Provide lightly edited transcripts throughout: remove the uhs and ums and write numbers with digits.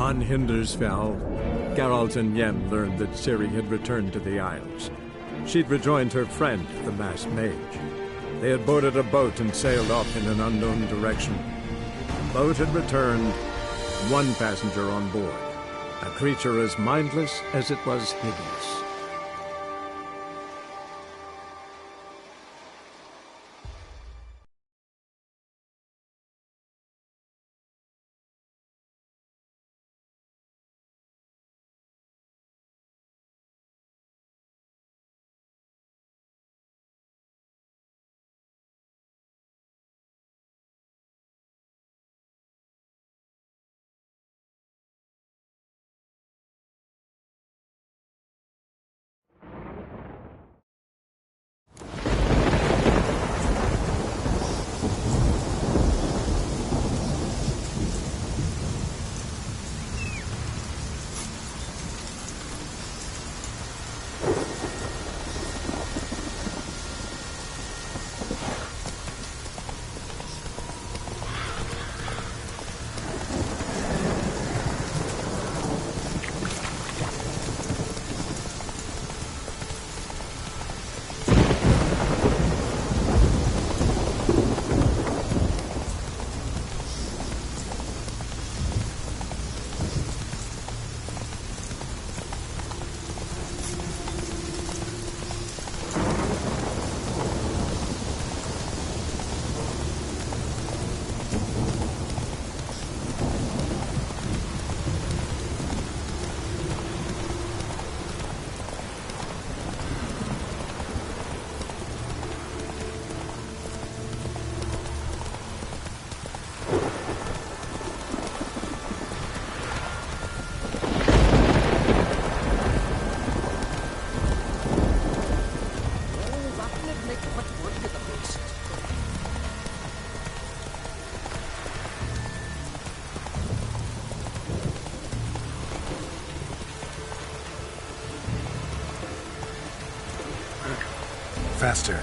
On Hindersfjall, Geralt and Yen learned that Ciri had returned to the Isles. She'd rejoined her friend, the masked mage. They had boarded a boat and sailed off in an unknown direction. The boat had returned, one passenger on board, a creature as mindless as it was hideous. Faster.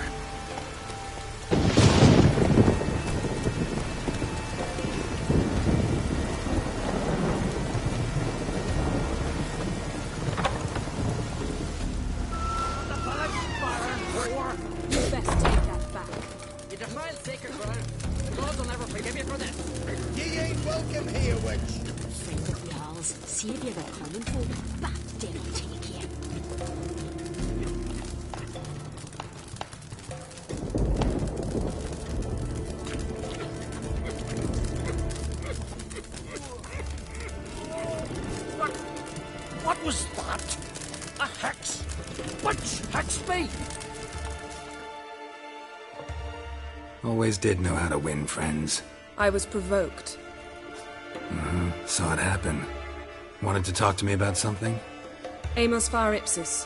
What was that? A hex? Which hex me? Always did know how to win friends. I was provoked. Saw it happen. Wanted to talk to me about something? Amos Var Ipsis,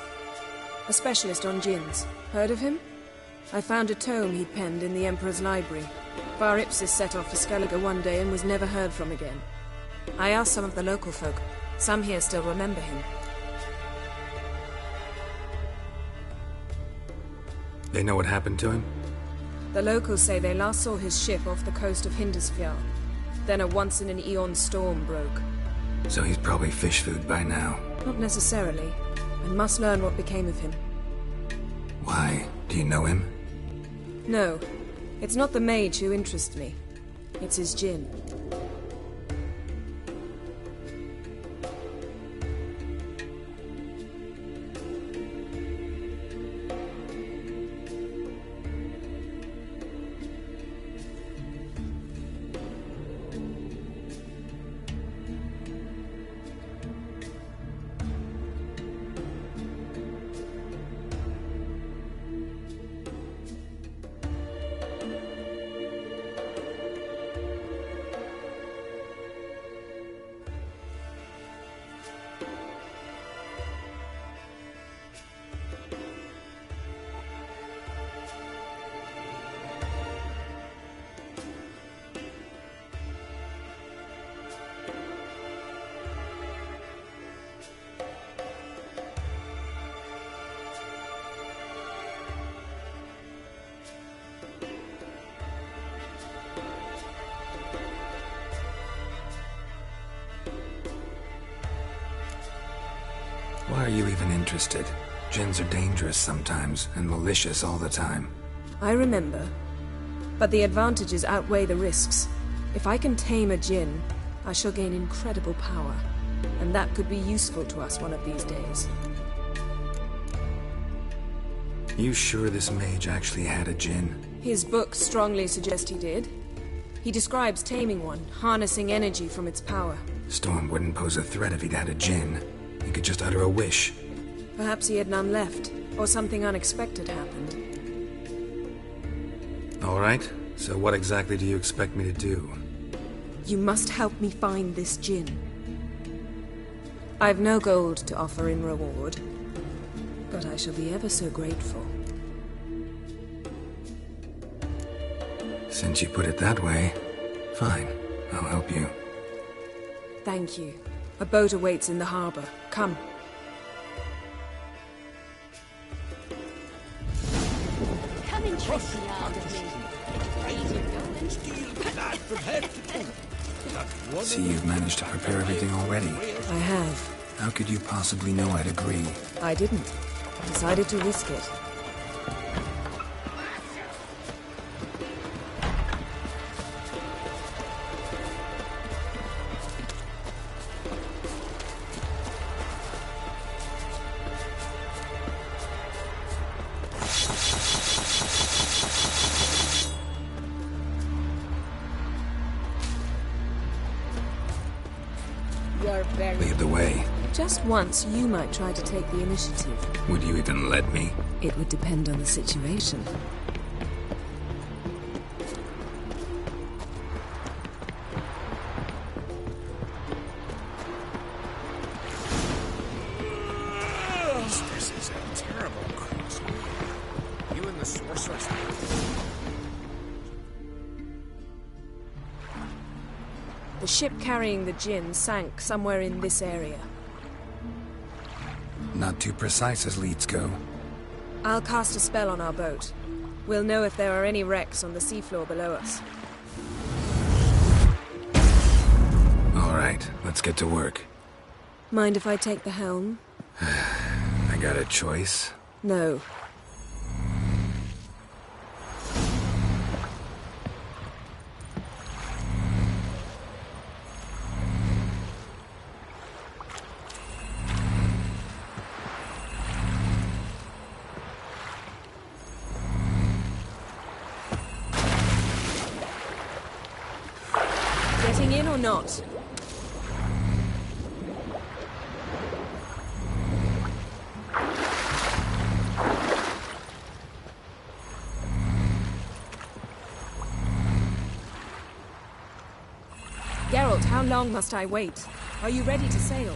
a specialist on djinns. Heard of him? I found a tome he'd penned in the Emperor's library. Var Ipsis set off for Skellige one day and was never heard from again. I asked some of the local folk. Some here still remember him. They know what happened to him? The locals say they last saw his ship off the coast of Hindersfjall. Then a once-in-an-eon storm broke. So he's probably fish food by now. Not necessarily. I must learn what became of him. Why? Do you know him? No. It's not the mage who interests me. It's his djinn. Why are you even interested? Djinns are dangerous sometimes, and malicious all the time. I remember. But the advantages outweigh the risks. If I can tame a Djinn, I shall gain incredible power. And that could be useful to us one of these days. You sure this mage actually had a Djinn? His books strongly suggest he did. He describes taming one, harnessing energy from its power. Storm wouldn't pose a threat if he'd had a Djinn. He could just utter a wish. Perhaps he had none left, or something unexpected happened. All right, so what exactly do you expect me to do? You must help me find this Djinn. I've no gold to offer in reward, but I shall be ever so grateful. Since you put it that way, fine, I'll help you. Thank you. A boat awaits in the harbor. Come. Come and trick the yard of me. See, you've managed to prepare everything already. I have. How could you possibly know I'd agree? I didn't. I decided to risk it. Lead the way. Just once, you might try to take the initiative. Would you even let me? It would depend on the situation. This is a terrible crossing. You and the sorceress. The ship carrying the Djinn sank somewhere in this area. Not too precise as leads go. I'll cast a spell on our boat. We'll know if there are any wrecks on the seafloor below us. All right, let's get to work. Mind if I take the helm? I got a choice. No. Getting in or not? Geralt, how long must I wait? Are you ready to sail?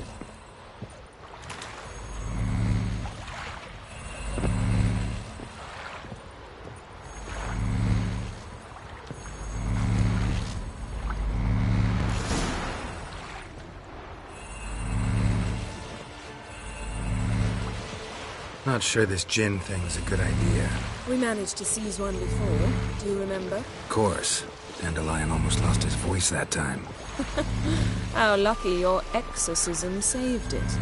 Not sure this Djinn thing's a good idea. We managed to seize one before. Do you remember? Of course. Dandelion almost lost his voice that time. How lucky your exorcism saved it.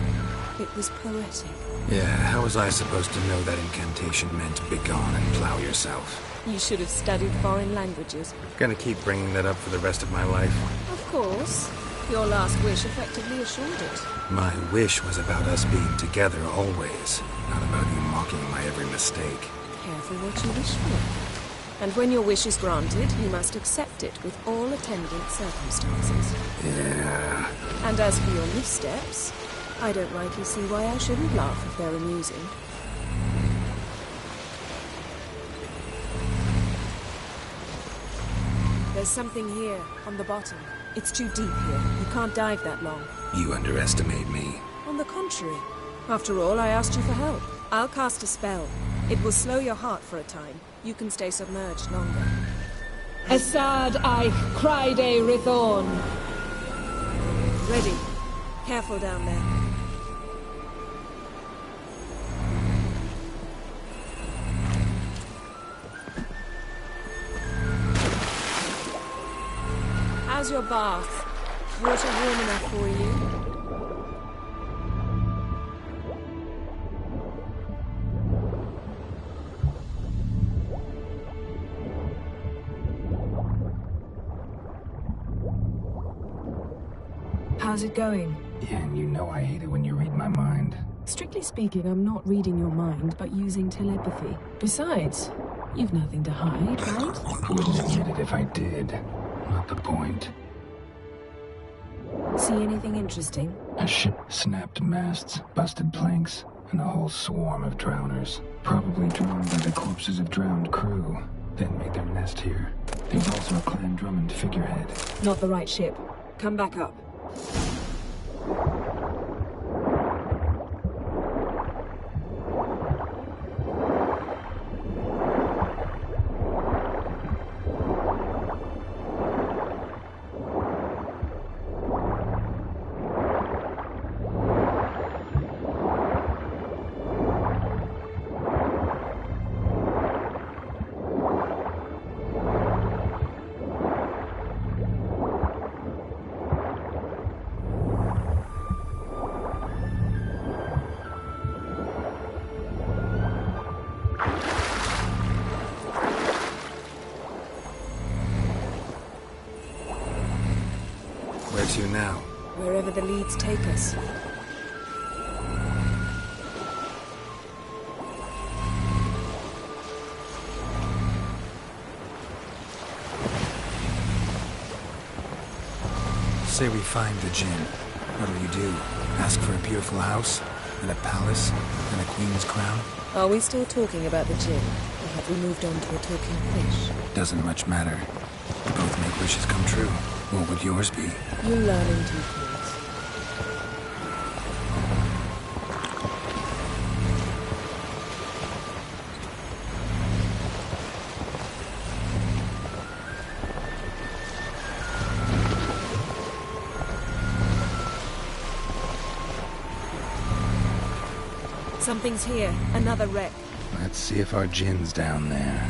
It was poetic. Yeah, how was I supposed to know that incantation meant begone and plow yourself? You should have studied foreign languages. Gonna keep bringing that up for the rest of my life. Of course. Your last wish effectively assured it. My wish was about us being together always, not about you mocking my every mistake. Careful what you wish for. And when your wish is granted, you must accept it with all attendant circumstances. Yeah. And as for your missteps, I don't rightly see why I shouldn't laugh if they're amusing. There's something here, on the bottom. It's too deep here. You can't dive that long. You underestimate me. On the contrary. After all, I asked you for help. I'll cast a spell. It will slow your heart for a time. You can stay submerged longer. Assad Eich Cryde Rithorn. Ready. Careful down there. How's your bath? Water warm enough for you? How's it going? Yeah, and you know I hate it when you read my mind. Strictly speaking, I'm not reading your mind, but using telepathy. Besides, you've nothing to hide, right? Wouldn't admit it if I did. Not the point. See anything interesting? A ship, snapped masts, busted planks, and a whole swarm of drowners. Probably drawn by the corpses of drowned crew. Then made their nest here. There's also a Clan Drummond figurehead. Not the right ship. Come back up. Where to now? Wherever the leads take us. Say we find the Jinn. What'll you do? Ask for a beautiful house? And a palace? And a queen's crown? Are we still talking about the Jinn? Or have we moved on to a talking fish? Doesn't much matter. Both make wishes come true. What would yours be? You learn in due course. Something's here. Another wreck. Let's see if our Jinn's down there.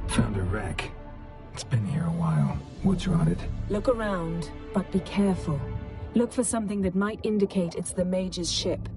Found a wreck. It's been here a while. Wood's rotted. Look around, but be careful. Look for something that might indicate it's the Mage's ship.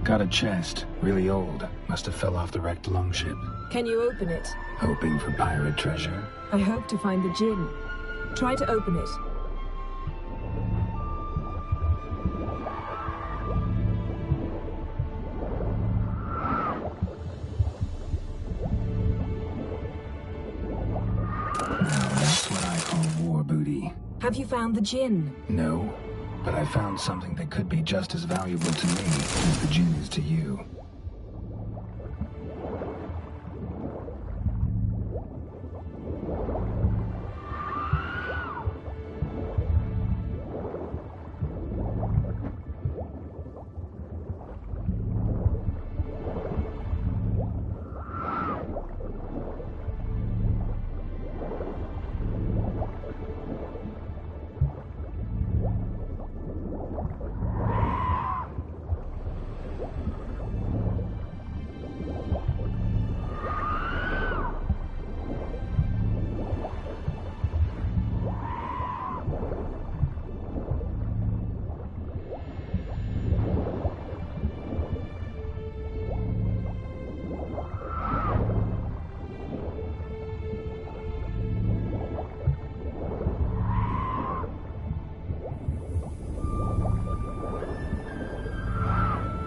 Got a chest. Really old. Must have fell off the wrecked longship. Can you open it? Hoping for pirate treasure. I hope to find the Jinn. Try to open it. Now that's what I Cold War booty. Have you found the Jinn? No, but I found something that could be just as valuable to me as the Jinn is to you.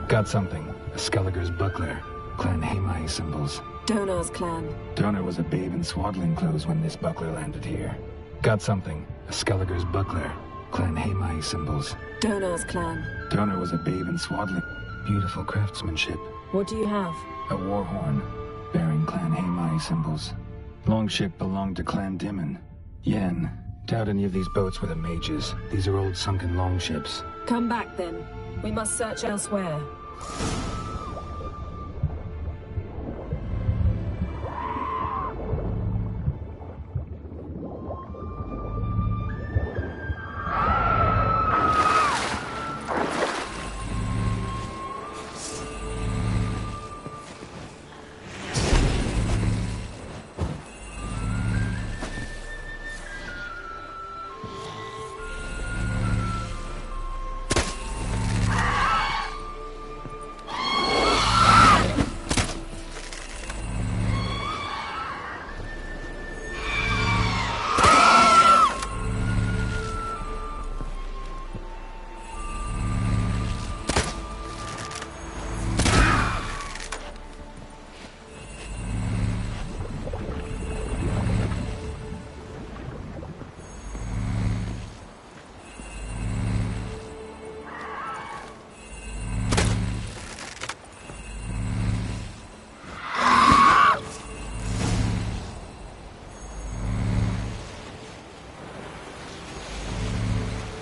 Got something. A Skelliger's buckler. Clan Hamai symbols. Donar's clan. Donar was a babe in swaddling clothes when this buckler landed here. Got something. A Skelliger's buckler. Clan Hamai symbols. Donar's clan. Donar was a babe in swaddling. Beautiful craftsmanship. What do you have? A war horn, bearing Clan Hamai symbols. Longship belonged to Clan Dimon. Yen. Doubt any of these boats were the mages. These are old sunken longships. Come back then. We must search elsewhere.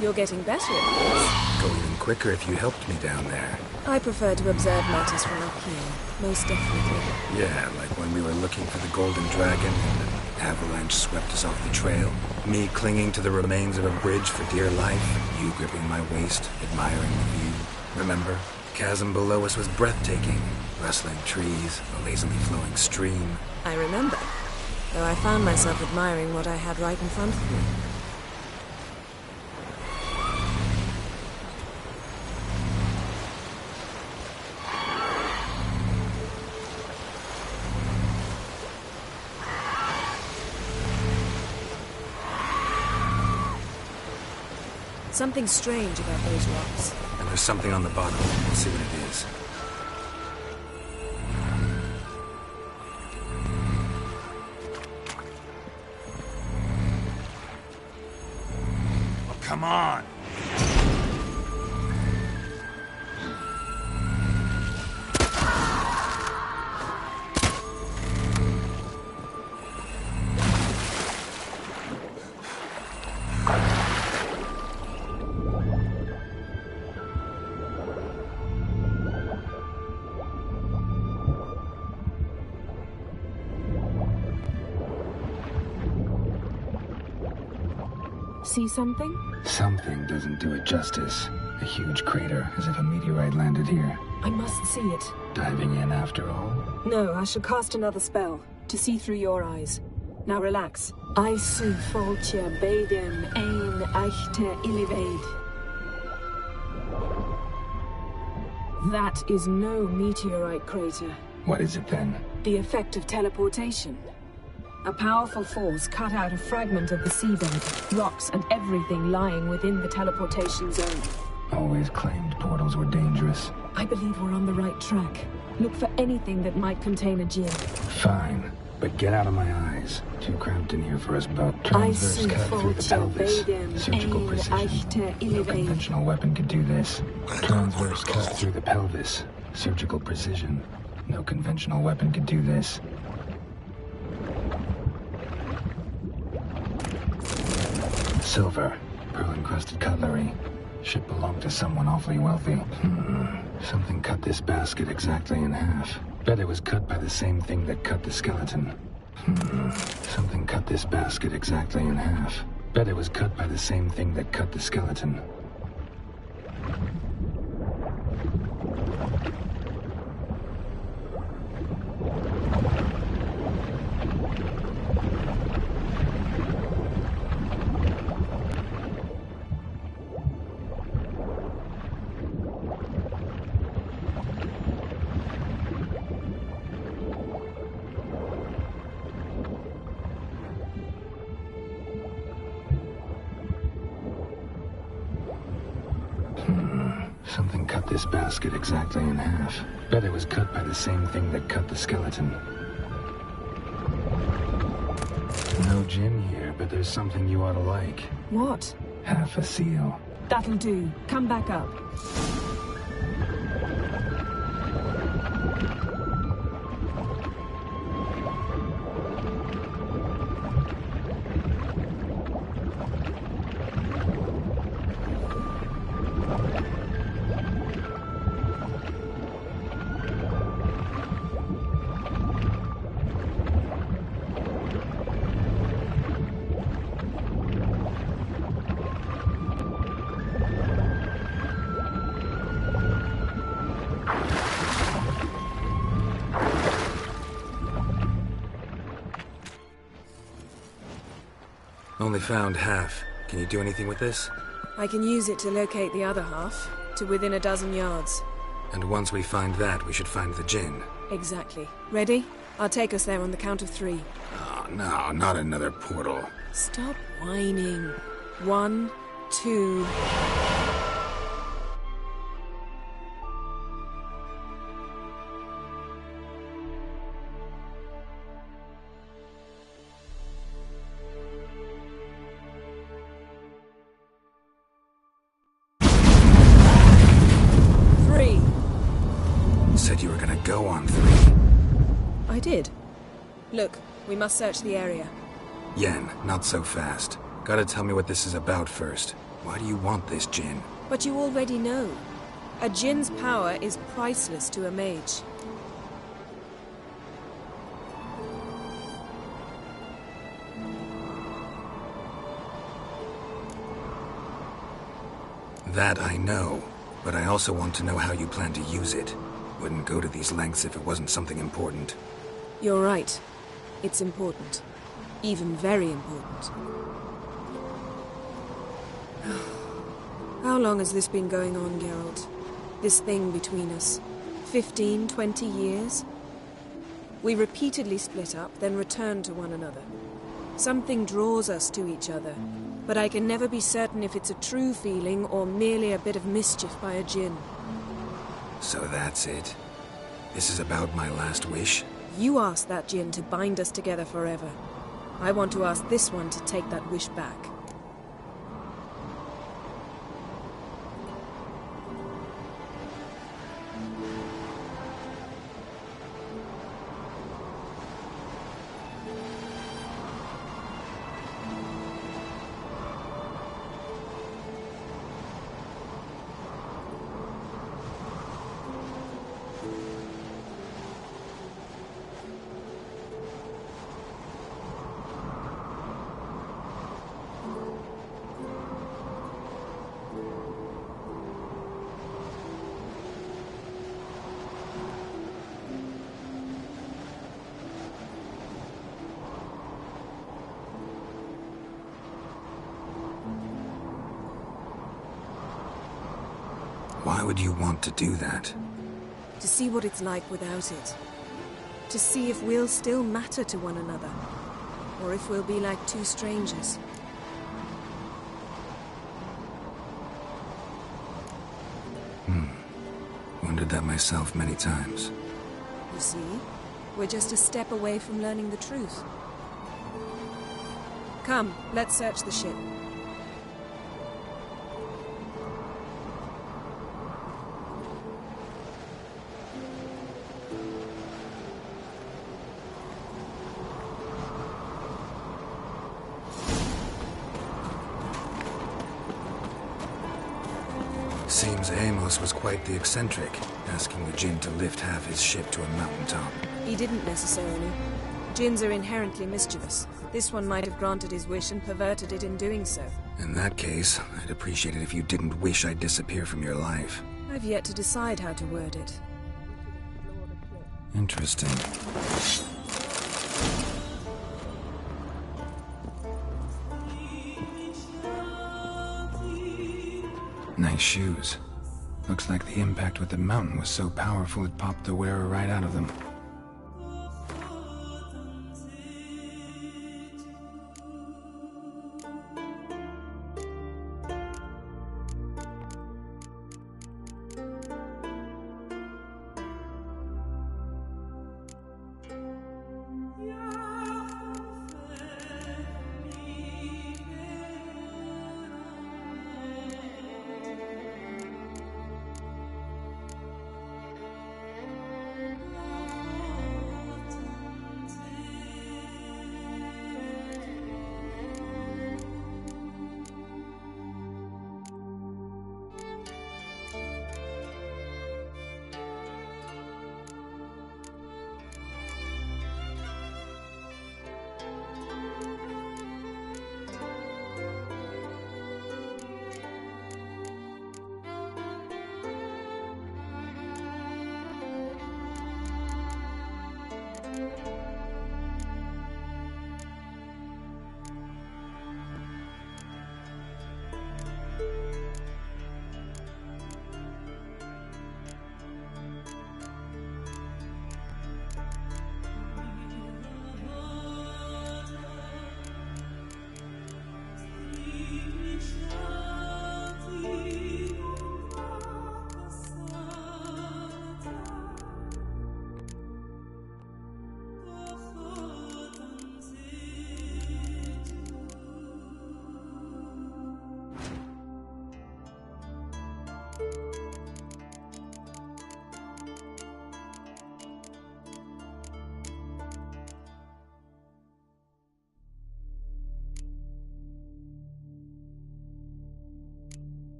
You're getting better at this. Go even quicker if you helped me down there. I prefer to observe matters from up here, most definitely. Yeah, like when we were looking for the Golden Dragon and an avalanche swept us off the trail. Me clinging to the remains of a bridge for dear life, you gripping my waist, admiring the view. Remember? The chasm below us was breathtaking. Rustling trees, a lazily flowing stream. I remember, though I found myself admiring what I had right in front of me. Something strange about those rocks. And there's something on the bottom. We'll see what it is. Oh, come on! See something? Something doesn't do it justice. A huge crater, as if a meteorite landed here. I must see it. Diving in after all? No, I shall cast another spell, to see through your eyes. Now relax. I su foltje bedem ein echte illiveid. That is no meteorite crater. What is it then? The effect of teleportation. A powerful force cut out a fragment of the seabed, rocks and everything lying within the teleportation zone. Always claimed portals were dangerous. I believe we're on the right track. Look for anything that might contain a Jinn. Fine, but get out of my eyes. Too cramped in here for us both. I Transverse see cut through the pelvis. Surgical precision. No conventional weapon could do this. Transverse cut through the pelvis. Surgical precision. No conventional weapon could do this. Silver. Pearl-encrusted cutlery. Should belong to someone awfully wealthy. Something cut this basket exactly in half. Bet it was cut by the same thing that cut the skeleton. Something cut this basket exactly in half. Bet it was cut by the same thing that cut the skeleton. Something cut this basket exactly in half. Bet it was cut by the same thing that cut the skeleton. No gin here, but there's something you ought to like. What? Half a seal. That'll do. Come back up. Only found half. Can you do anything with this? I can use it to locate the other half, to within a dozen yards. And once we find that, we should find the gin. Exactly. Ready? I'll take us there on the count of 3. Oh, no, not another portal. Stop whining. 1, 2... Said you were gonna go on 3. I did. Look, we must search the area. Yen, not so fast. Gotta tell me what this is about first. Why do you want this gin? But you already know. A djinn's power is priceless to a mage. That I know, but I also want to know how you plan to use it. Wouldn't go to these lengths if it wasn't something important. You're right. It's important. Even very important. How long has this been going on, Geralt? This thing between us? 15, 20 years? We repeatedly split up, then returned to one another. Something draws us to each other, but I can never be certain if it's a true feeling or merely a bit of mischief by a djinn. So that's it? This is about my last wish? You asked that djinn to bind us together forever. I want to ask this one to take that wish back. Why would you want to do that? To see what it's like without it. To see if we'll still matter to one another. Or if we'll be like two strangers. Wondered that myself many times. You see? We're just a step away from learning the truth. Come, let's search the ship. Seems Amos was quite the eccentric, asking the Jinn to lift half his ship to a mountaintop. He didn't necessarily. Jinns are inherently mischievous. This one might have granted his wish and perverted it in doing so. In that case, I'd appreciate it if you didn't wish I'd disappear from your life. I've yet to decide how to word it. Interesting. Nice shoes. Looks like the impact with the mountain was so powerful it popped the wearer right out of them.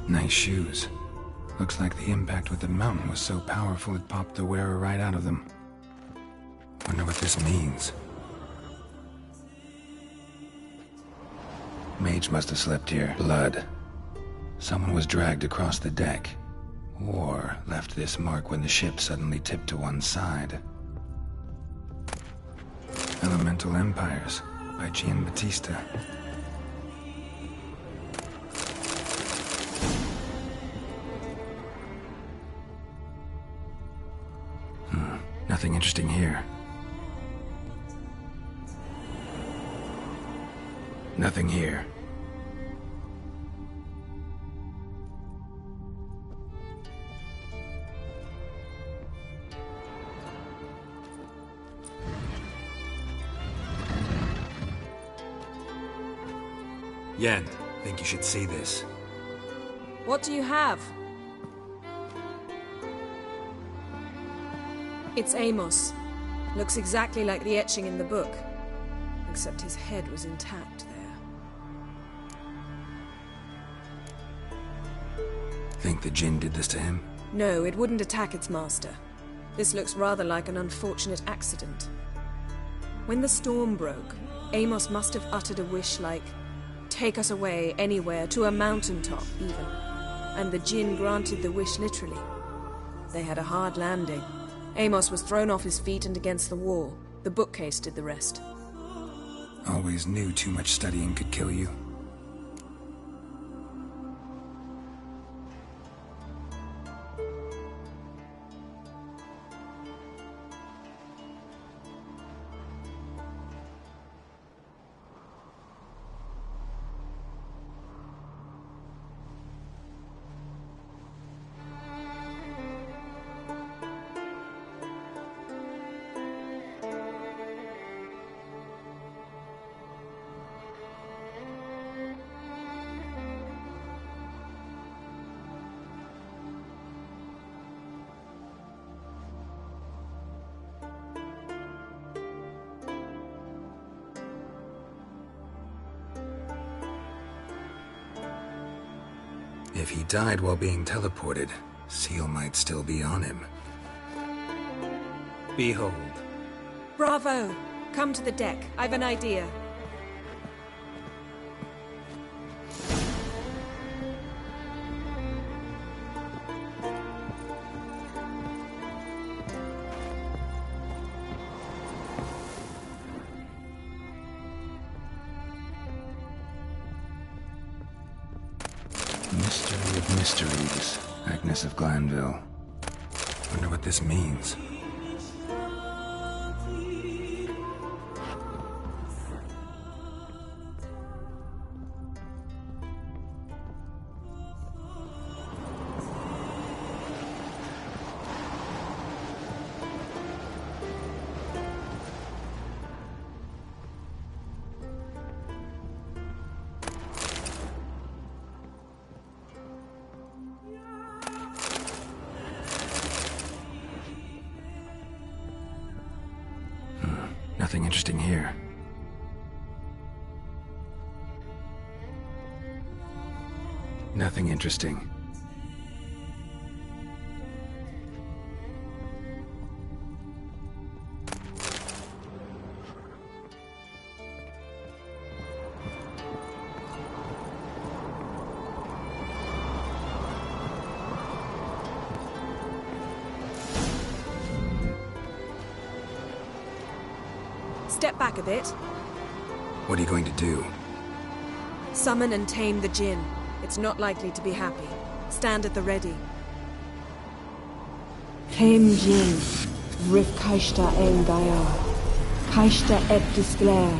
Nice shoes. Looks like the impact with the mountain was so powerful it popped the wearer right out of them. Wonder what this means. Mage must have slept here. Blood. Someone was dragged across the deck. Or left this mark when the ship suddenly tipped to one side. Elemental Empires by Giambattista. Nothing interesting here. Nothing here. Yen, think you should see this. What do you have? It's Amos. Looks exactly like the etching in the book. Except his head was intact there. Think the Jinn did this to him? No, it wouldn't attack its master. This looks rather like an unfortunate accident. When the storm broke, Amos must have uttered a wish like, "Take us away, anywhere, to a mountaintop, even." And the Jinn granted the wish literally. They had a hard landing. Amos was thrown off his feet and against the wall. The bookcase did the rest. Always knew too much studying could kill you. If he died while being teleported, Seal might still be on him. Behold. Bravo! Come to the deck. I've an idea. Mystery of mysteries, Agnes of Glanville. Wonder what this means. Nothing interesting here. Nothing interesting. Step back a bit. What are you going to do? Summon and tame the Jinn. It's not likely to be happy. Stand at the ready. Tame Jinn, Rif Kaishta ein Gaia, Kaishta et Disglair,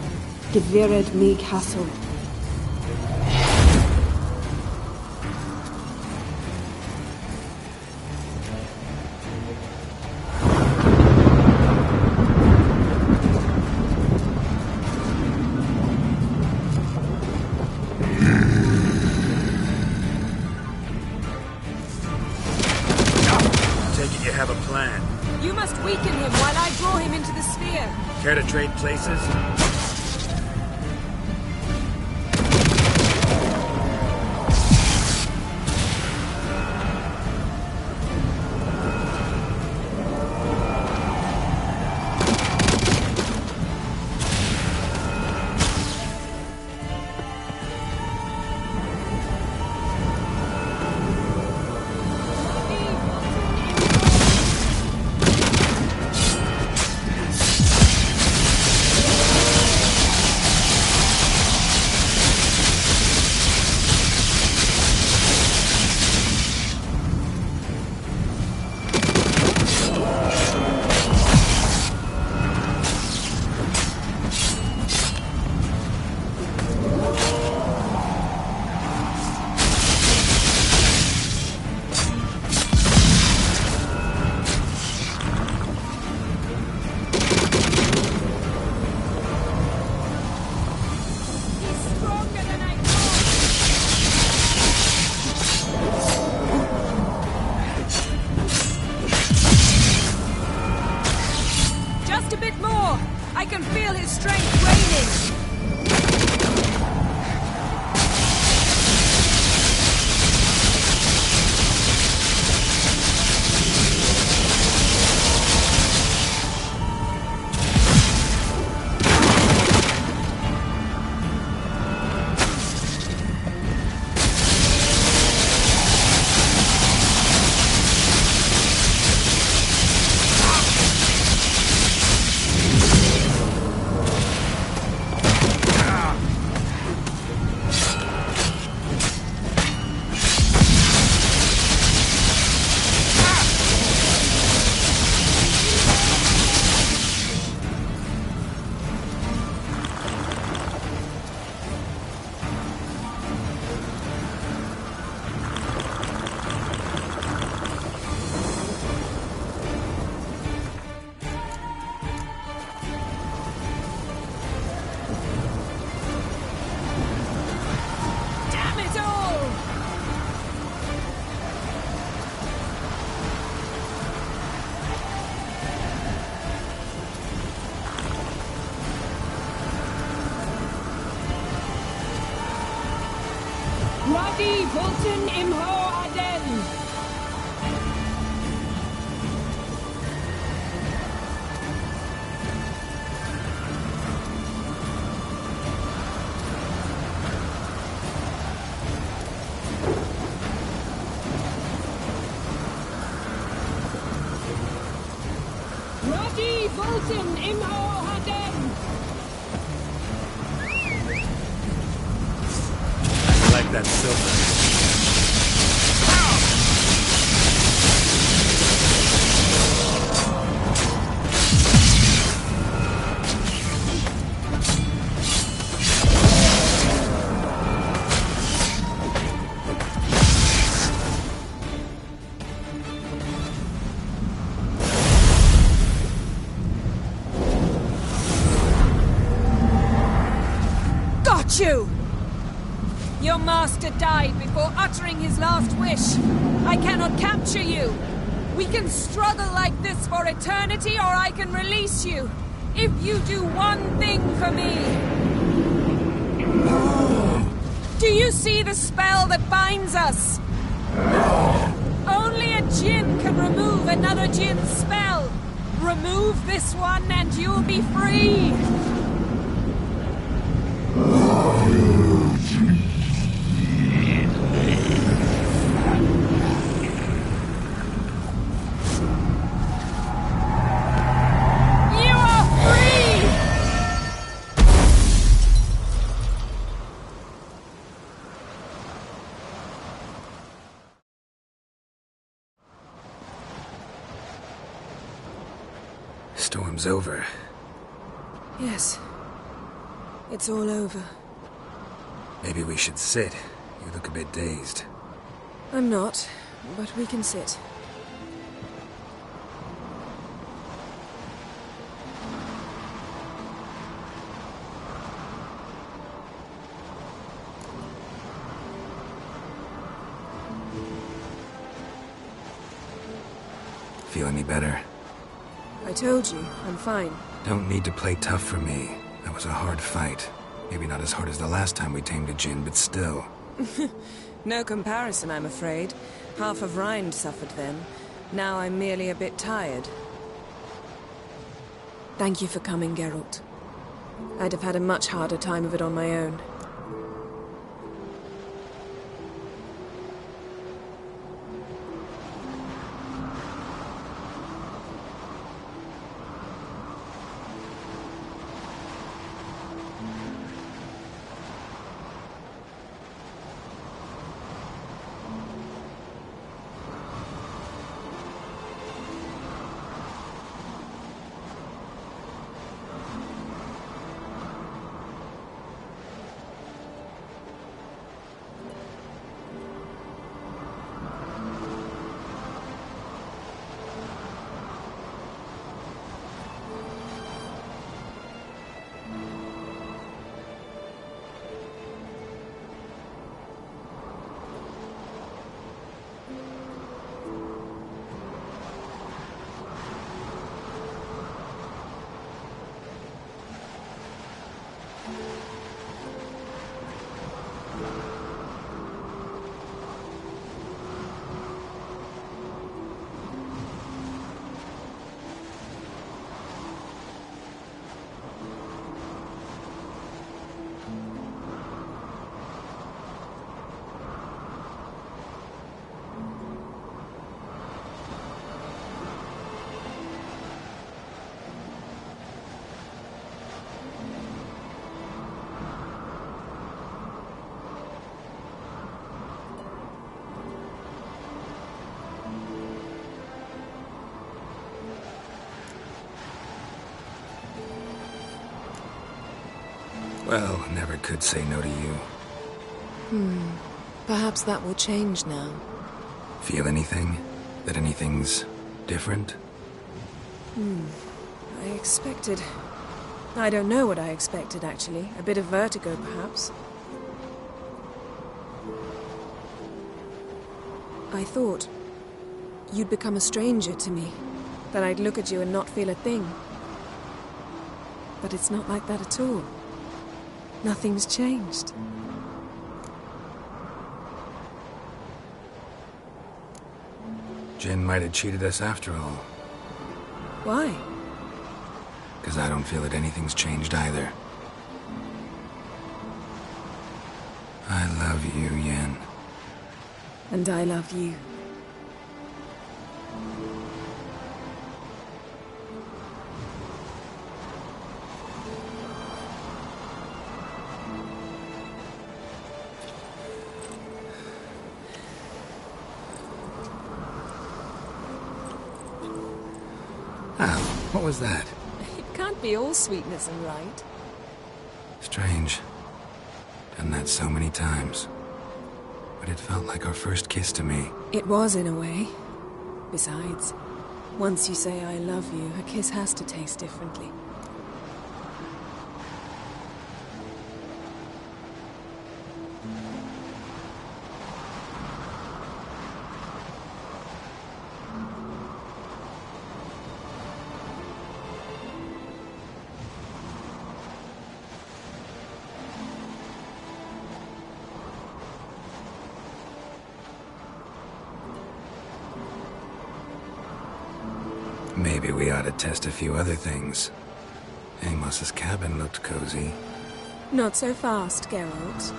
Gevired mig Hassel. You have a plan. You must weaken him while I draw him into the sphere. Care to trade places? I can feel his strength waning! Radi Vulten Imho Aden! Radi Vulten Imho Aden! I like that silver. Got you! Your master died before uttering his last wish. I cannot capture you. We can struggle like this for eternity, or I can release you. If you do one thing for me. Do you see the spell that binds us? Only a djinn can remove another djinn's spell. Remove this one and you'll be free. Storm's over. Yes. It's all over. Maybe we should sit. You look a bit dazed. I'm not, but we can sit. Feel any better? I told you, I'm fine. Don't need to play tough for me. That was a hard fight. Maybe not as hard as the last time we tamed a djinn, but still. No comparison, I'm afraid. Half of Rind suffered then. Now I'm merely a bit tired. Thank you for coming, Geralt. I'd have had a much harder time of it on my own. Well, never could say no to you. Perhaps that will change now. Feel anything? That anything's different? I expected... I don't know what I expected, actually. A bit of vertigo, perhaps. I thought you'd become a stranger to me. That I'd look at you and not feel a thing. But it's not like that at all. Nothing's changed. Jin might have cheated us after all. Why? Because I don't feel that anything's changed either. I love you, Yen. And I love you. Ow, what was that? It can't be all sweetness and light. Strange. Done that so many times. But it felt like our first kiss to me. It was, in a way. Besides, once you say I love you, a kiss has to taste differently. Maybe we ought to test a few other things. Amos's cabin looked cozy. Not so fast, Geralt.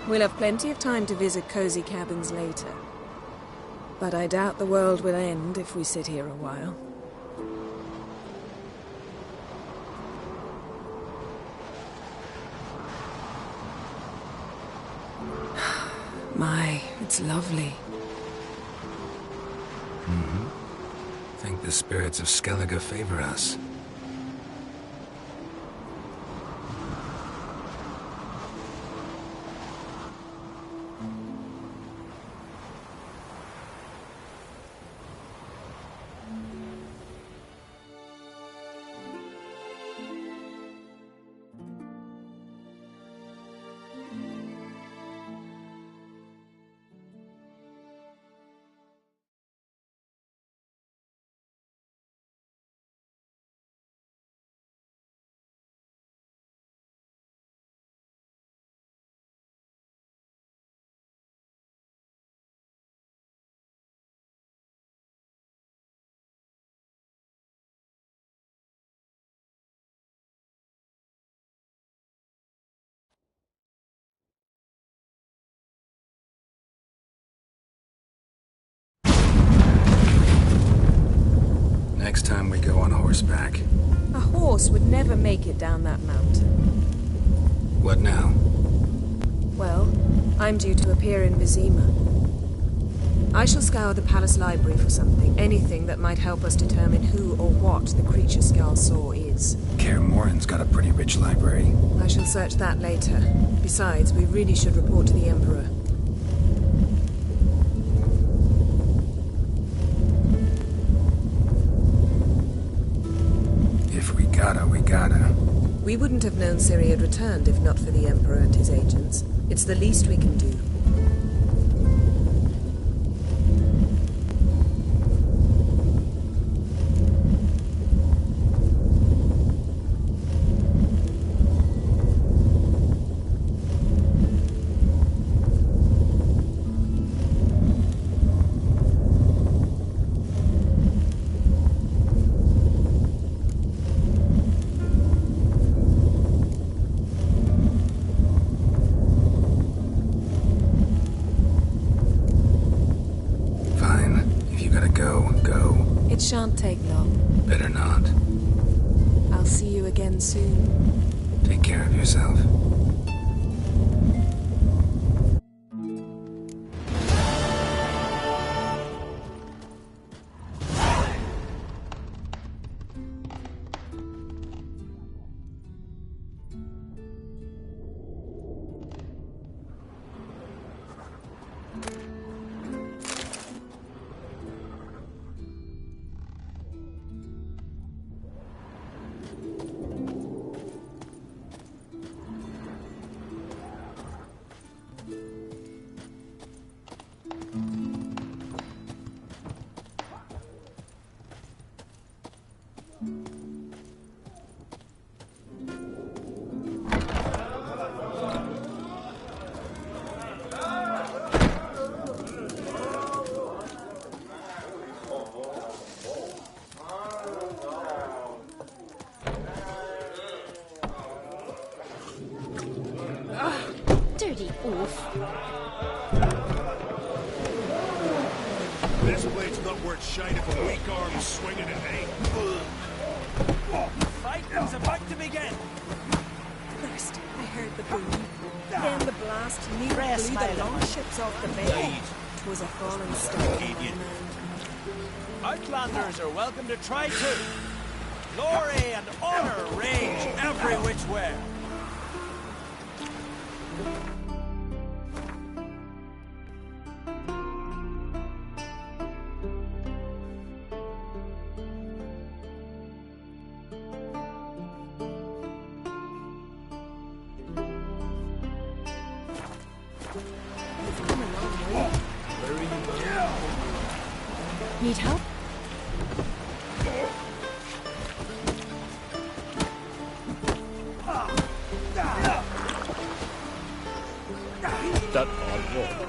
We'll have plenty of time to visit cozy cabins later. But I doubt the world will end if we sit here a while. My, it's lovely. I think the spirits of Skellige favor us. Next time we go on horseback. A horse would never make it down that mountain. What now? Well, I'm due to appear in Vizima. I shall scour the palace library for something, anything that might help us determine who or what the creature Skarl saw is. Kaer Morhen's got a pretty rich library. I shall search that later. Besides, we really should report to the Emperor. If we gotta, we gotta. We wouldn't have known Ciri had returned if not for the Emperor and his agents. It's the least we can do. It shan't take long. Better not. I'll see you again soon. Take care of yourself. Dirty oaf. This blade's not worth shite if a weak arm's swinging it, eh? Fighting's about to begin. First, I heard the boom. Then the blast nearly Press blew my the longships off the bay. 'Twas a falling star. Outlanders are welcome to try too. Glory and honor range every which way. You've come a long way. Need help? That odd wall.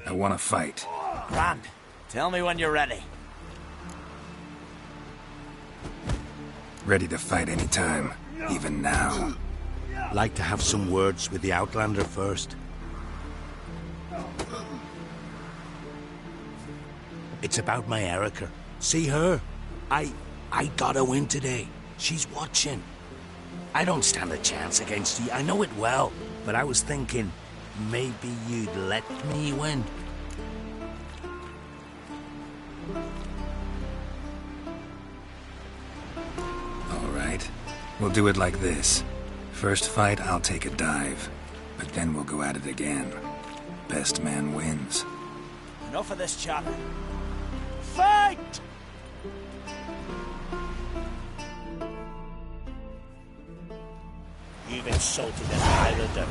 I want to fight. Grand. Tell me when you're ready. Ready to fight anytime, even now. Like to have some words with the Outlander first. It's about my Erica. See her? I got a win today. She's watching. I don't stand a chance against you. I know it well. But I was thinking, maybe you'd let me win. All right. We'll do it like this. First fight, I'll take a dive. But then we'll go at it again. Best man wins. Enough of this chatter. Fight! You've insulted an Highlander.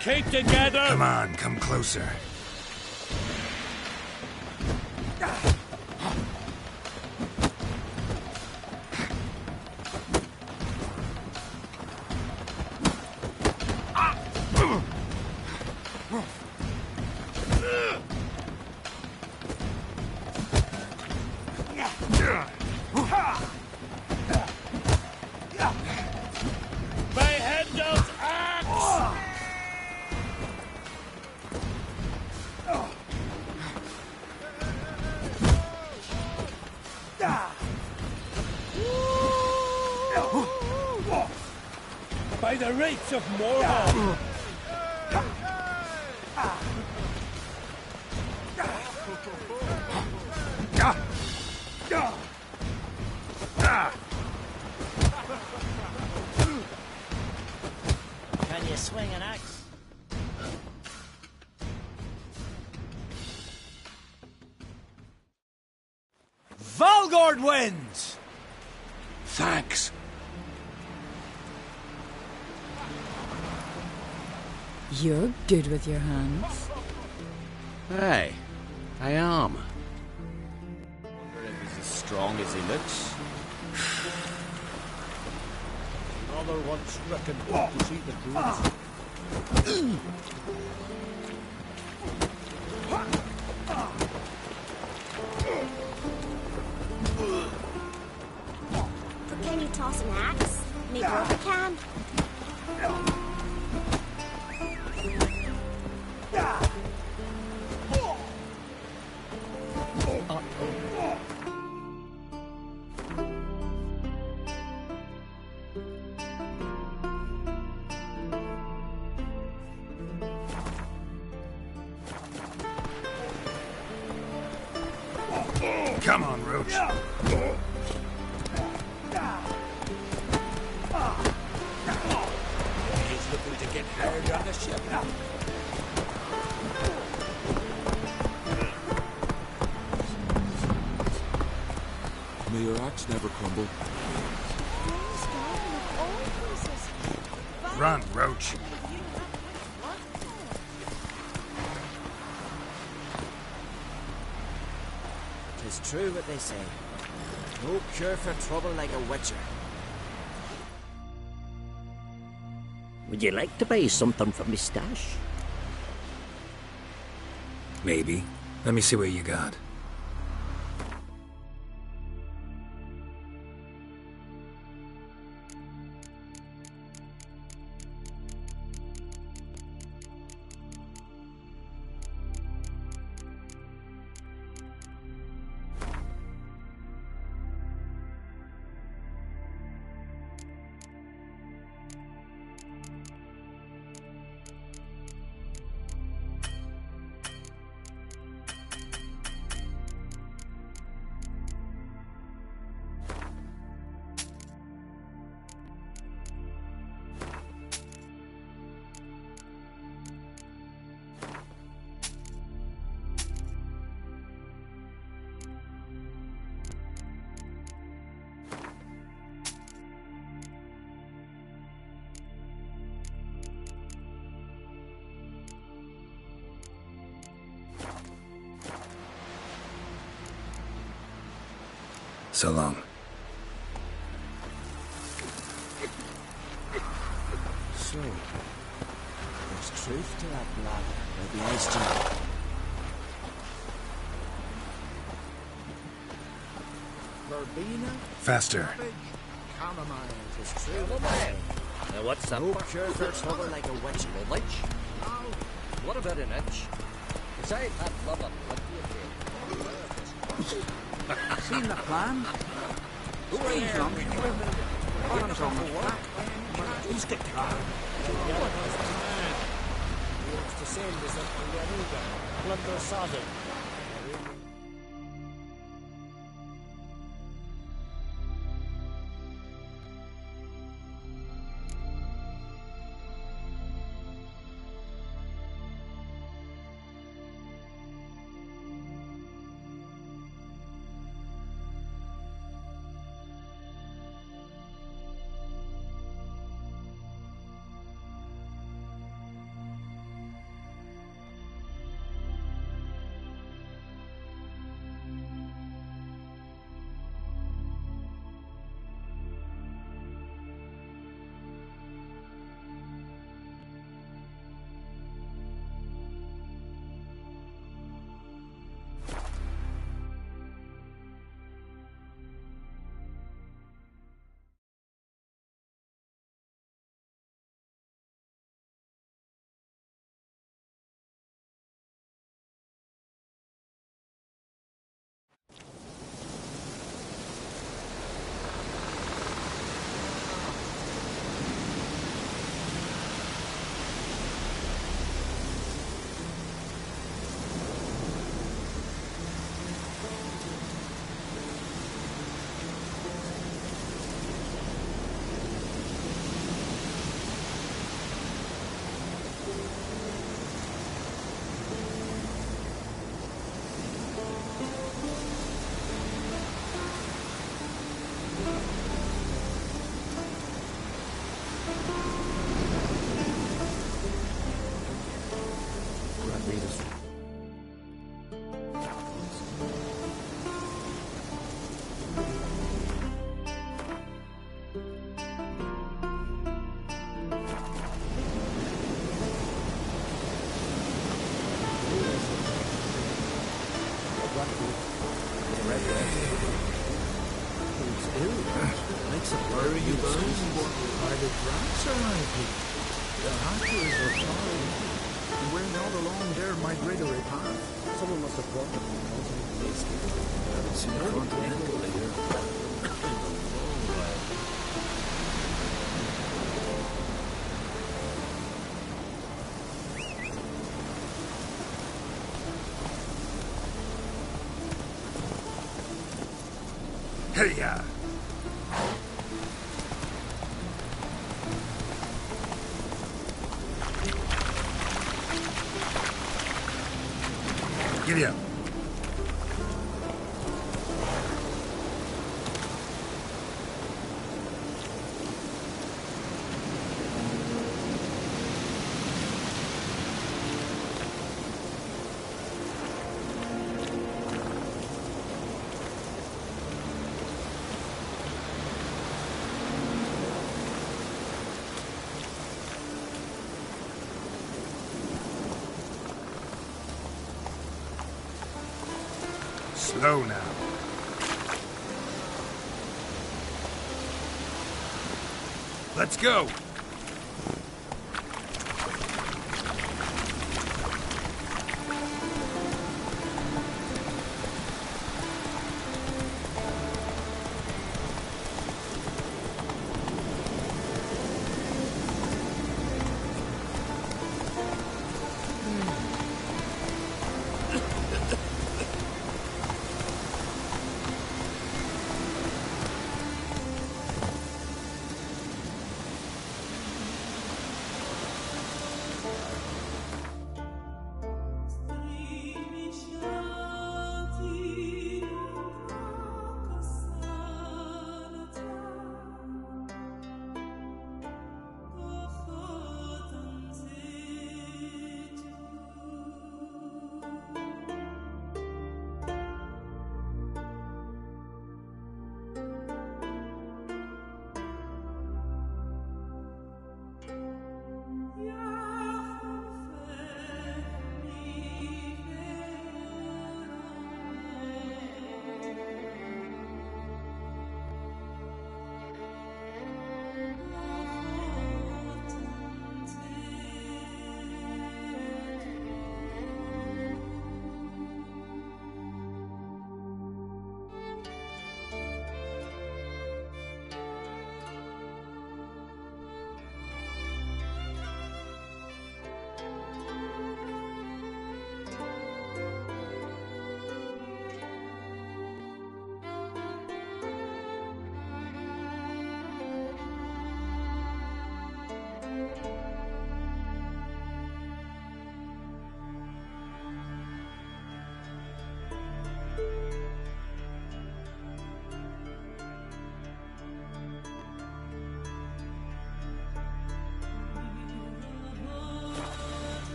Keep together! Come on, come closer. My handle's axe! By the rates of Morhaul! Can you swing an axe? Valgord wins! Thanks. You're good with your hands. Hey, I am. Wonder if he's as strong as he looks. Another once reckoned to see the goods. But can you toss an axe? Me brother can. Come on, Roach. crumble. Run, Roach. Tis true what they say. No cure for trouble like a witcher. Would you like to buy something from me stash? Maybe. Let me see what you got. So long. So, there's truth to that blood by the ice giant. Verbena? Faster. Chamomile, tis true what they say. Now what's that? No cure for trouble like a witch. A witch? What about an itch? Besides that love of plenty of Seen the plan? Strange lump. Bottom's on the back. Who's the car? He wants to send us up to Yaruga. Plunder Sodom. Hey-ya! Giddy up. Slow now. Let's go!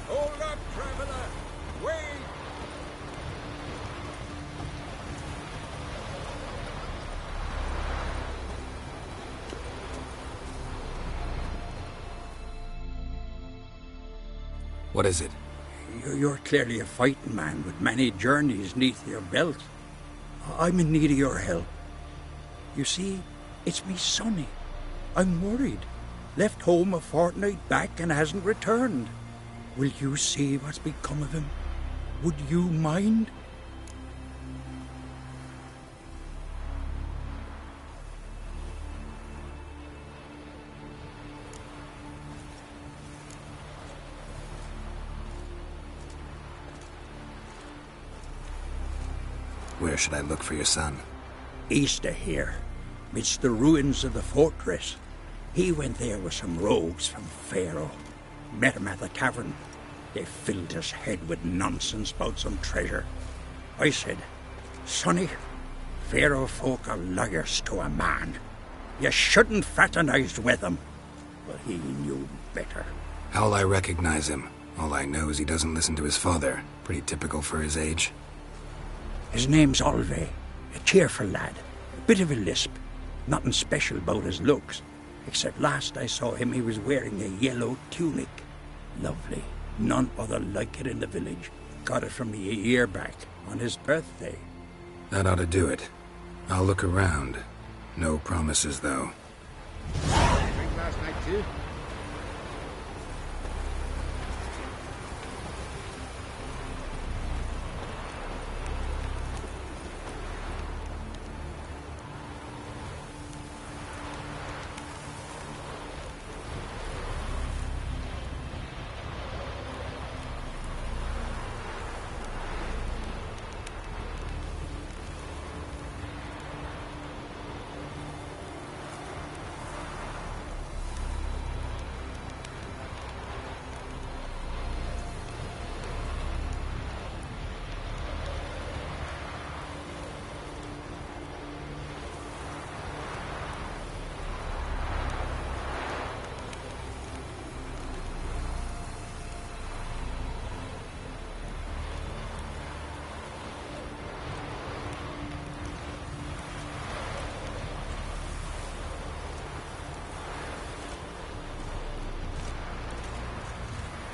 Hold up, traveler! Wait! What is it? You're clearly a fighting man with many journeys neath your belt. I'm in need of your help. You see, it's me Sonny. I'm worried. Left home a fortnight back and hasn't returned. Will you see what's become of him? Would you mind? Where should I look for your son? East of here, midst the ruins of the fortress. He went there with some rogues from Pharaoh. Met him at the tavern. They filled his head with nonsense about some treasure. I said, Sonny, Pharaoh folk are liars to a man. You shouldn't fraternize with them. But he knew better. How'll I recognize him? All I know is he doesn't listen to his father. Pretty typical for his age. His name's Olve. A cheerful lad. A bit of a lisp. Nothing special about his looks. Except last I saw him he was wearing a yellow tunic. Lovely. None other like it in the village. Got it from me a year back, on his birthday. That ought to do it. I'll look around. No promises, though. Drink last night, too?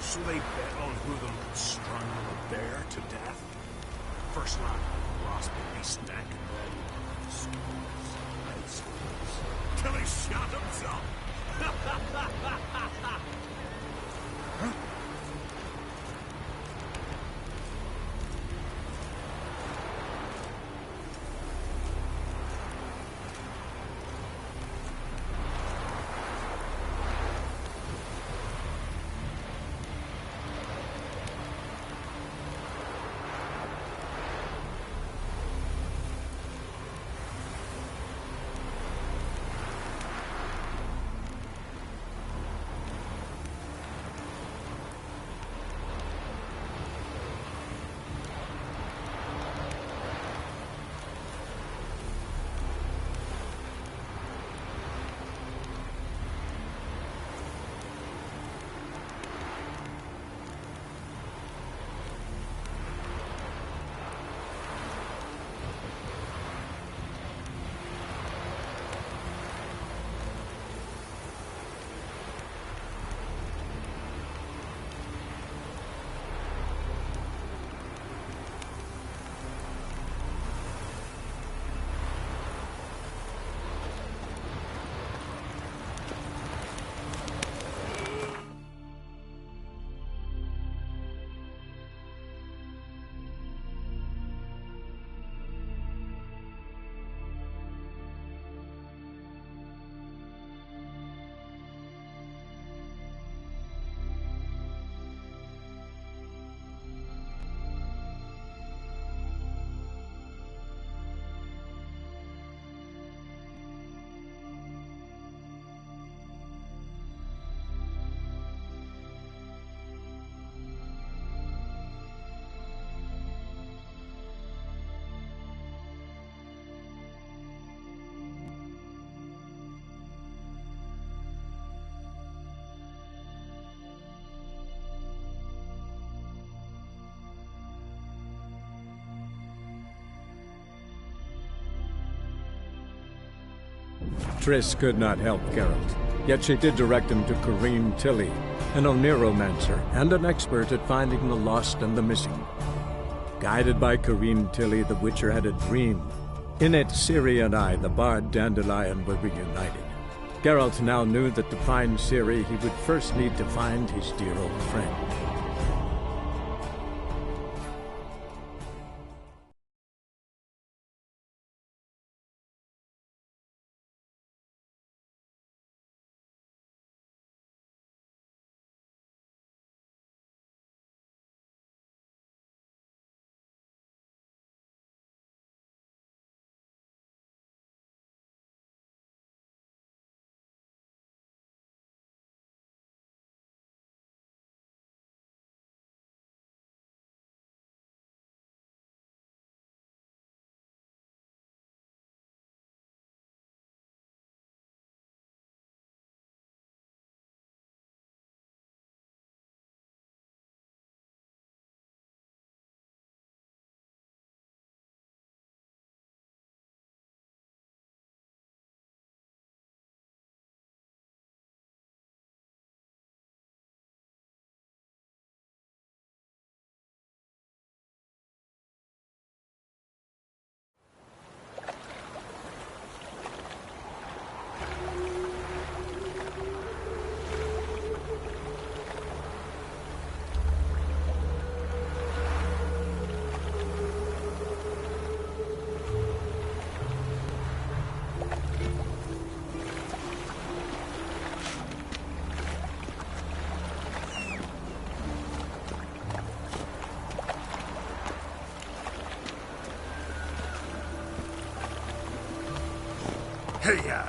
So they bet on who them could strangle a bear to death. First line, Ross would be snacking ready. Schools, high schools. Till he shot himself. Triss could not help Geralt, yet she did direct him to Corrine Tilly, an Oniromancer and an expert at finding the lost and the missing. Guided by Corrine Tilly, the Witcher had a dream. In it, Ciri and I, the bard Dandelion, were reunited. Geralt now knew that to find Ciri, he would first need to find his dear old friend. Hey-ya!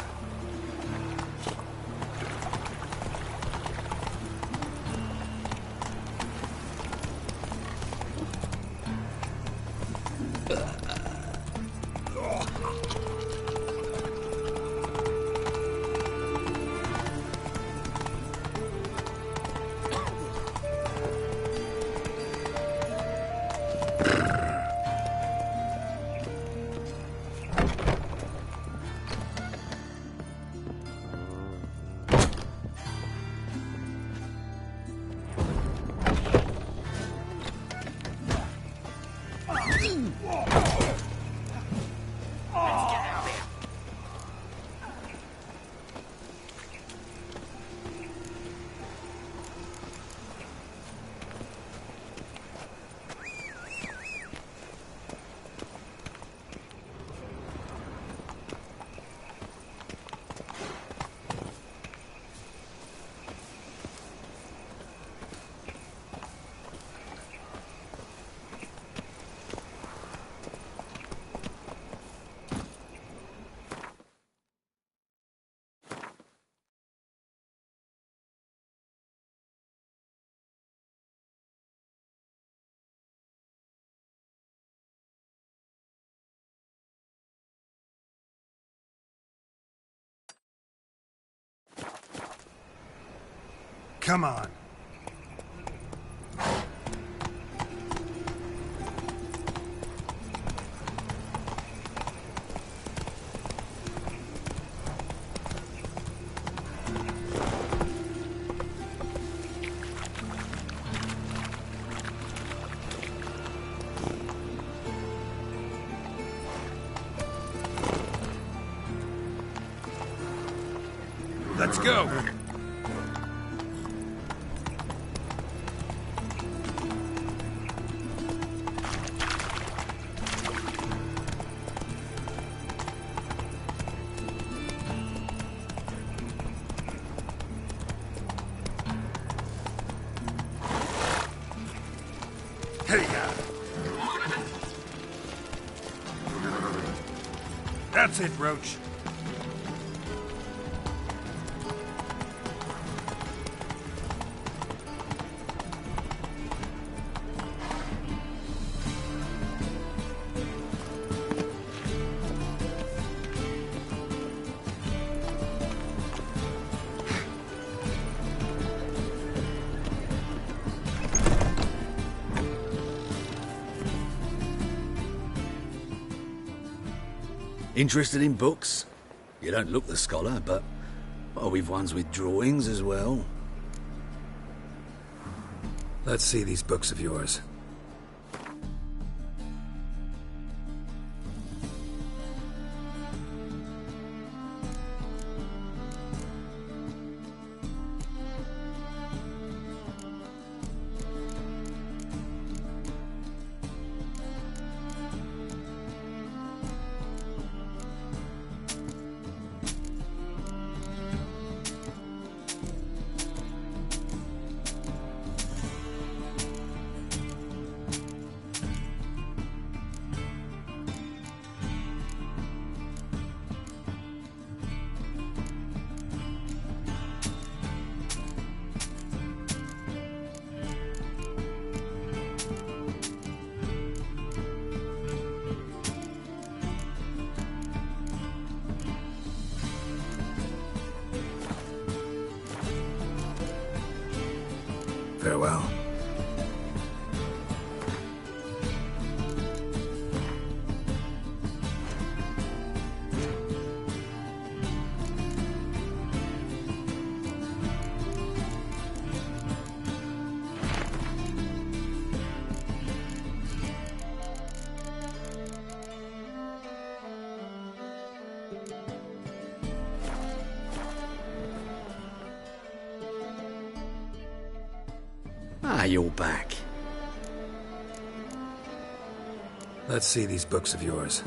Come on. Let's go. Hey-ya! That's it, Roach. Interested in books? You don't look the scholar, but well, we've ones with drawings as well. Let's see these books of yours. Farewell. Ah, you're back. Let's see these books of yours.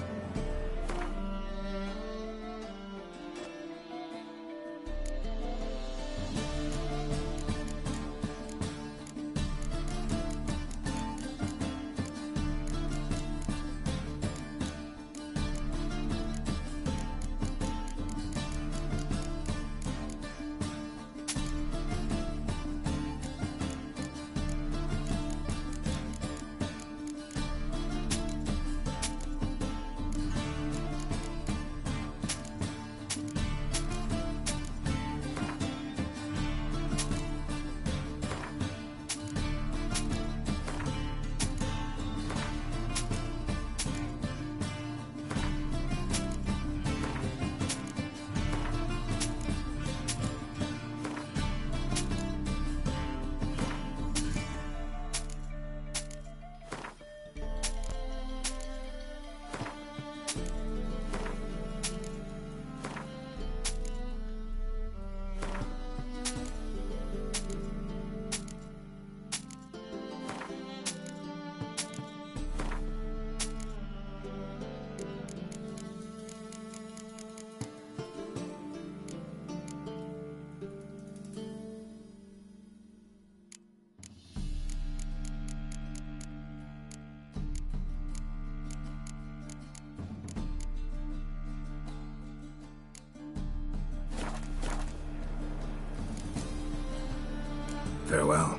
Farewell.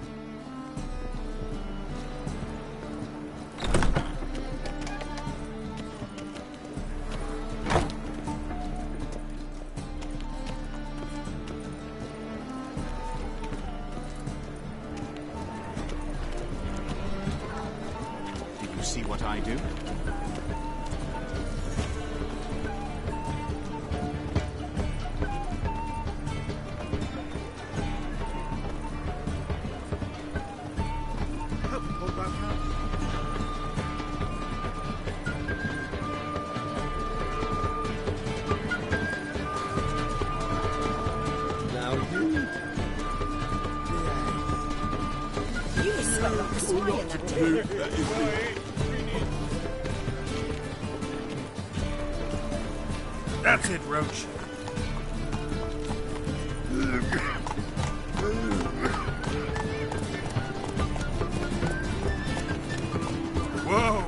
Do you see what I do? That's it, Roach. Whoa!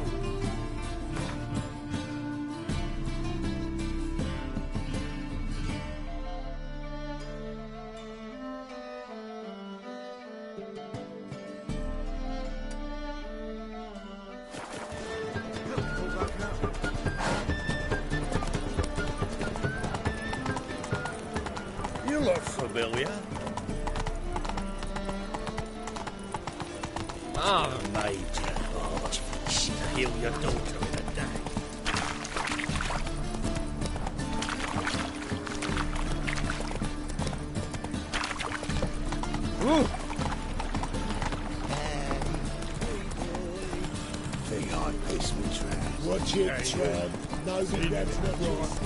You look familiar. Ah, Major. Oh, what you heal your daughter in a day. Ooh. Think I'd piss me, Trad. Watch it, Trad. Nosy, that's not right.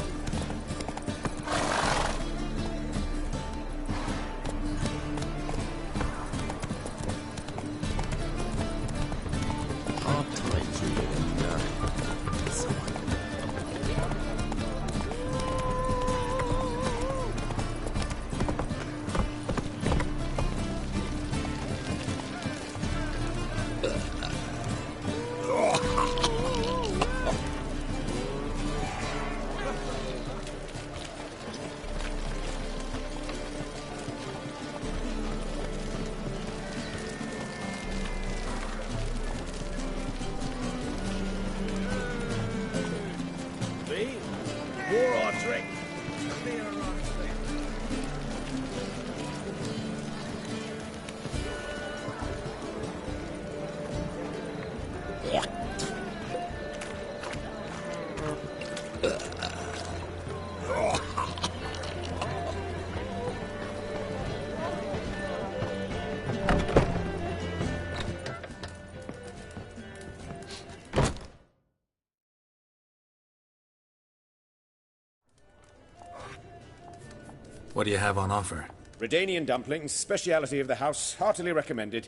What do you have on offer? Redanian dumplings, speciality of the house, heartily recommended.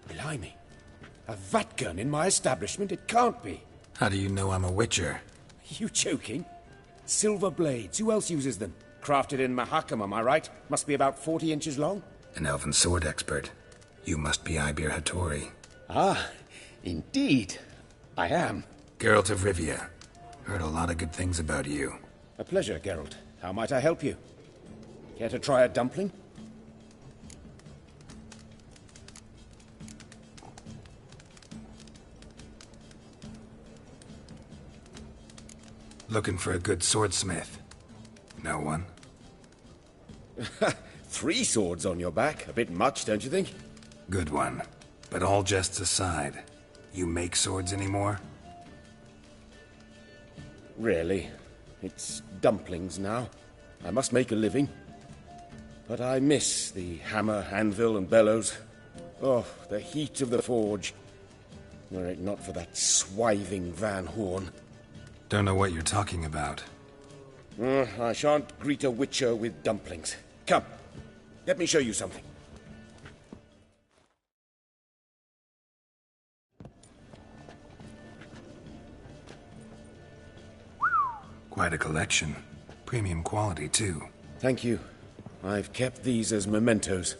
Blimey. A vat gun in my establishment? It can't be. How do you know I'm a witcher? Are you joking? Silver blades. Who else uses them? Crafted in Mahakam, am I right? Must be about 40 inches long? An elven sword expert. You must be Ibir Hattori. Ah, indeed. I am. Geralt of Rivia. Heard a lot of good things about you. A pleasure, Geralt. How might I help you? Care to try a dumpling? Looking for a good swordsmith. No one? 3 swords on your back. A bit much, don't you think? Good one. But all jests aside, you make swords anymore? Really? It's dumplings now. I must make a living. But I miss the hammer, anvil, and bellows. Oh, the heat of the forge. Were it not for that swiving Van Horn. Don't know what you're talking about. I shan't greet a witcher with dumplings. Come, let me show you something. Quite a collection. Premium quality, too. Thank you. I've kept these as mementos.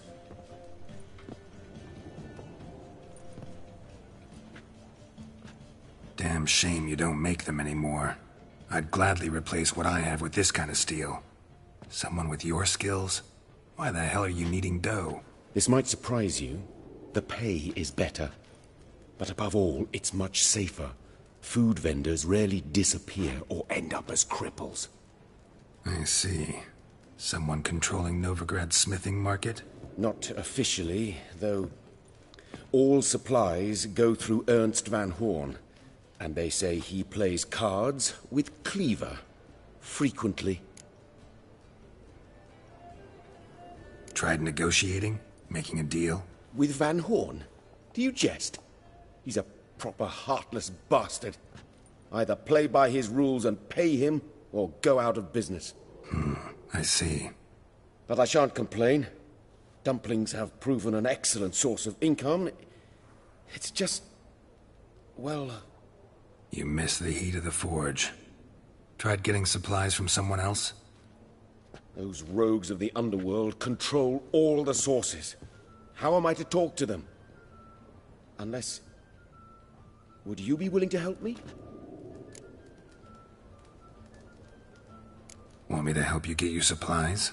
Damn shame you don't make them anymore. I'd gladly replace what I have with this kind of steel. Someone with your skills? Why the hell are you needing dough? This might surprise you. The pay is better. But above all, it's much safer. Food vendors rarely disappear or end up as cripples. I see. Someone controlling Novigrad's smithing market? Not officially, though all supplies go through Ernst van Horn. And they say he plays cards with Cleaver. Frequently. Tried negotiating? Making a deal? With Van Horn? Do you jest? He's a proper heartless bastard. Either play by his rules and pay him, or go out of business. I see. But I shan't complain. Dumplings have proven an excellent source of income. It's just... well... You miss the heat of the forge. Tried getting supplies from someone else? Those rogues of the underworld control all the sources. How am I to talk to them? Unless... would you be willing to help me? Want me to help you get you supplies?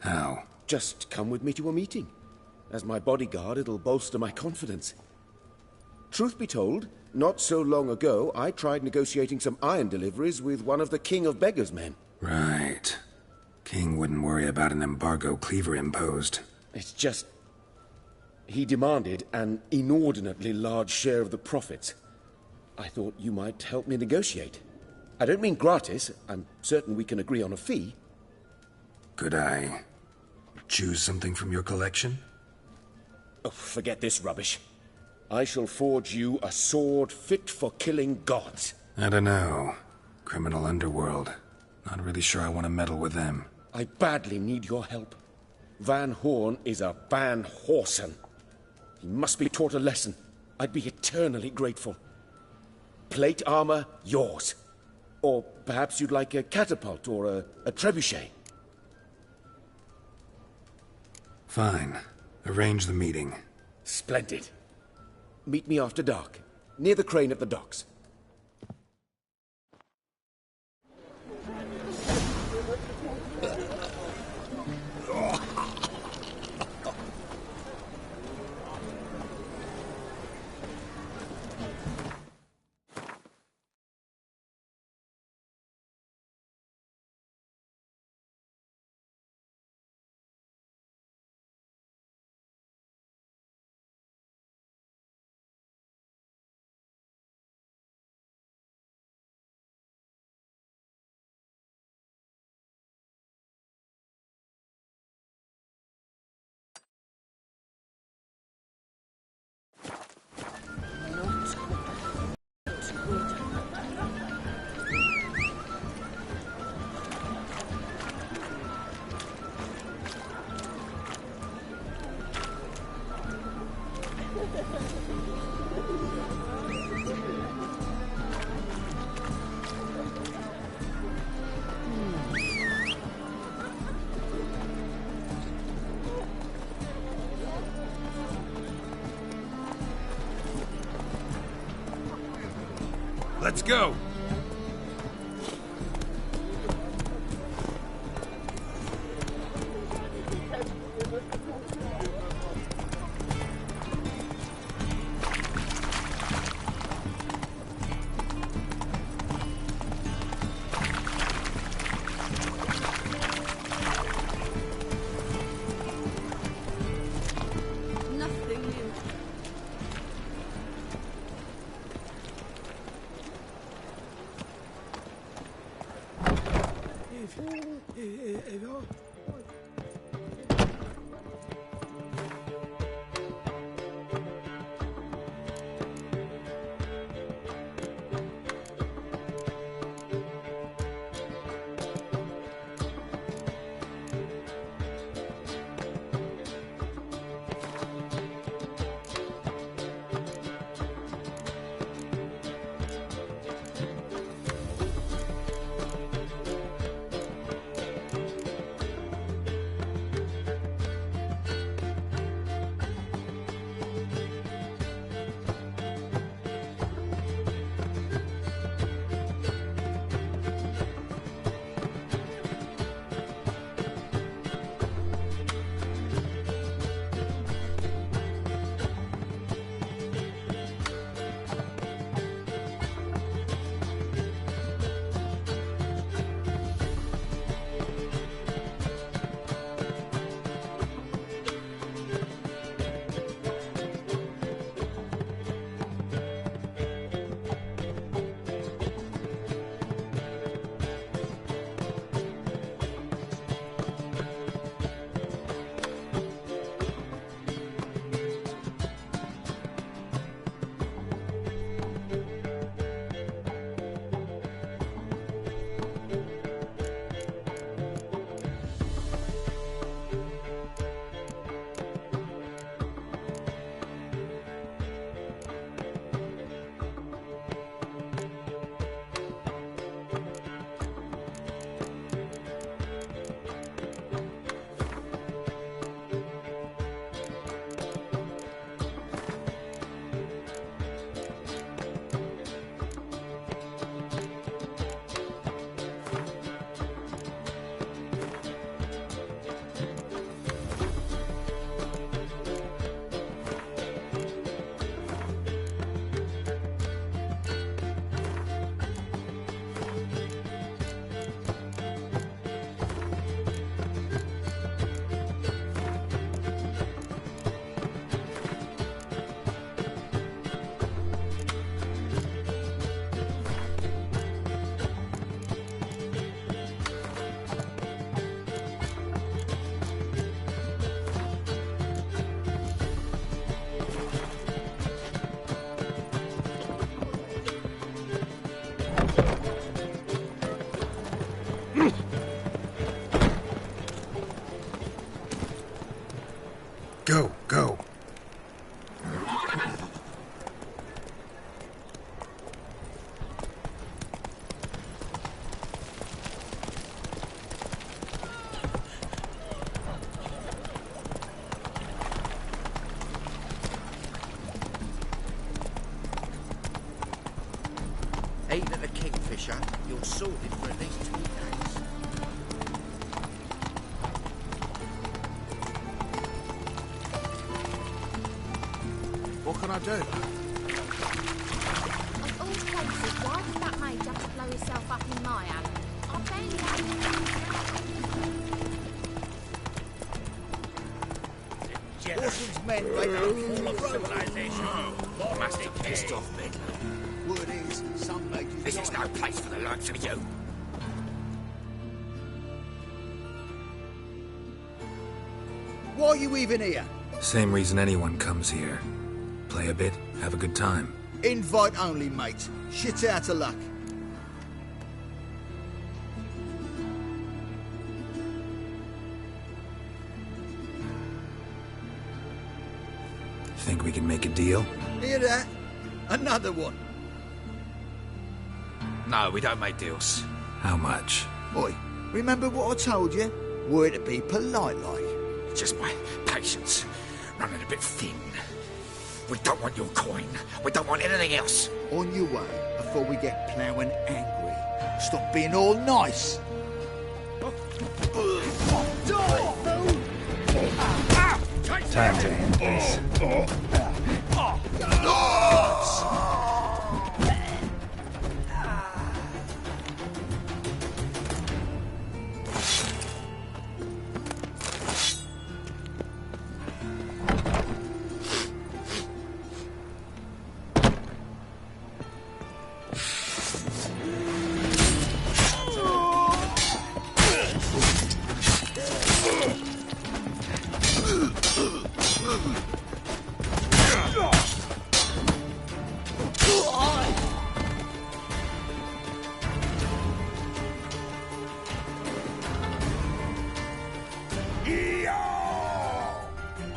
How? Just come with me to a meeting. As my bodyguard, it'll bolster my confidence. Truth be told, not so long ago, I tried negotiating some iron deliveries with one of the King of Beggars' men. Right. King wouldn't worry about an embargo Cleaver imposed. It's just... he demanded an inordinately large share of the profits. I thought you might help me negotiate. I don't mean gratis. I'm certain we can agree on a fee. Could I choose something from your collection? Oh, forget this rubbish. I shall forge you a sword fit for killing gods. I don't know. Criminal underworld. Not really sure I want to meddle with them. I badly need your help. Van Horn is a Van Horsen. He must be taught a lesson. I'd be eternally grateful. Plate armor, yours. Or perhaps you'd like a catapult or a trebuchet. Fine. Arrange the meeting. Splendid. Meet me after dark, near the crane at the docks. Let's go! Go, go. Ain't at the Kingfisher, you're sorted for at least 2 days. What can I do? Of all places, why did that mate have to blow himself up in my alley? I barely had Orson's men raided a full of civilization. What must he pissed off, Bedlam? Word is, some mages... This is no place for the likes of you. Why are you even here? Same reason anyone comes here. Play a bit, have a good time. Invite only, mate. Shit out of luck. Think we can make a deal? Hear that? Another one. No, we don't make deals. How much? Oi, remember what I told you? We're to be polite like. Just my patience. Running a bit thin. We don't want your coin. We don't want anything else. On your way, before we get ploughing angry. Stop being all nice. Time to end this.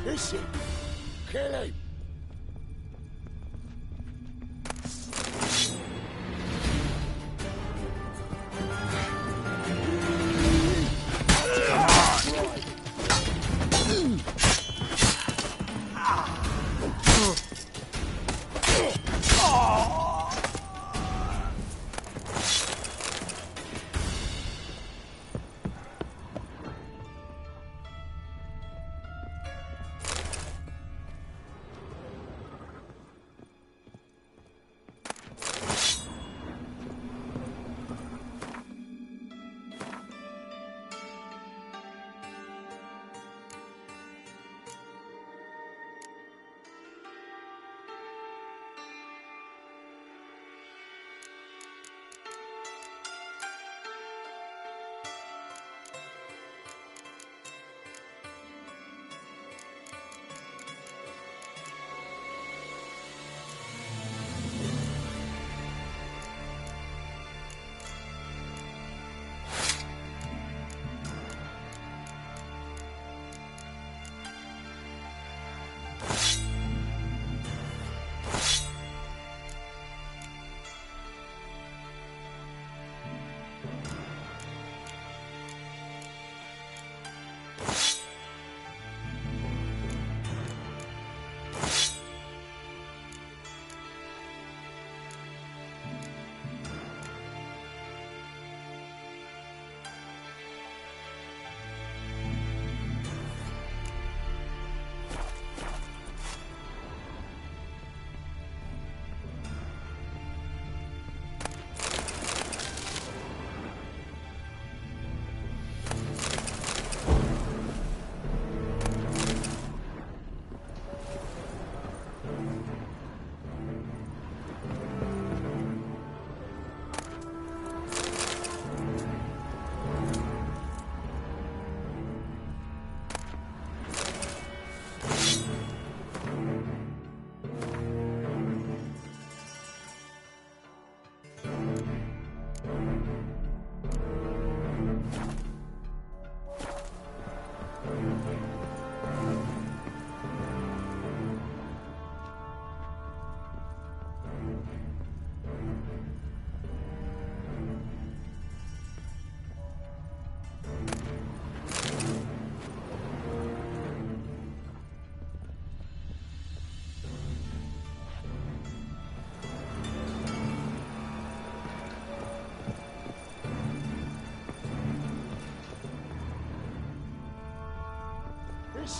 Listen, kill him.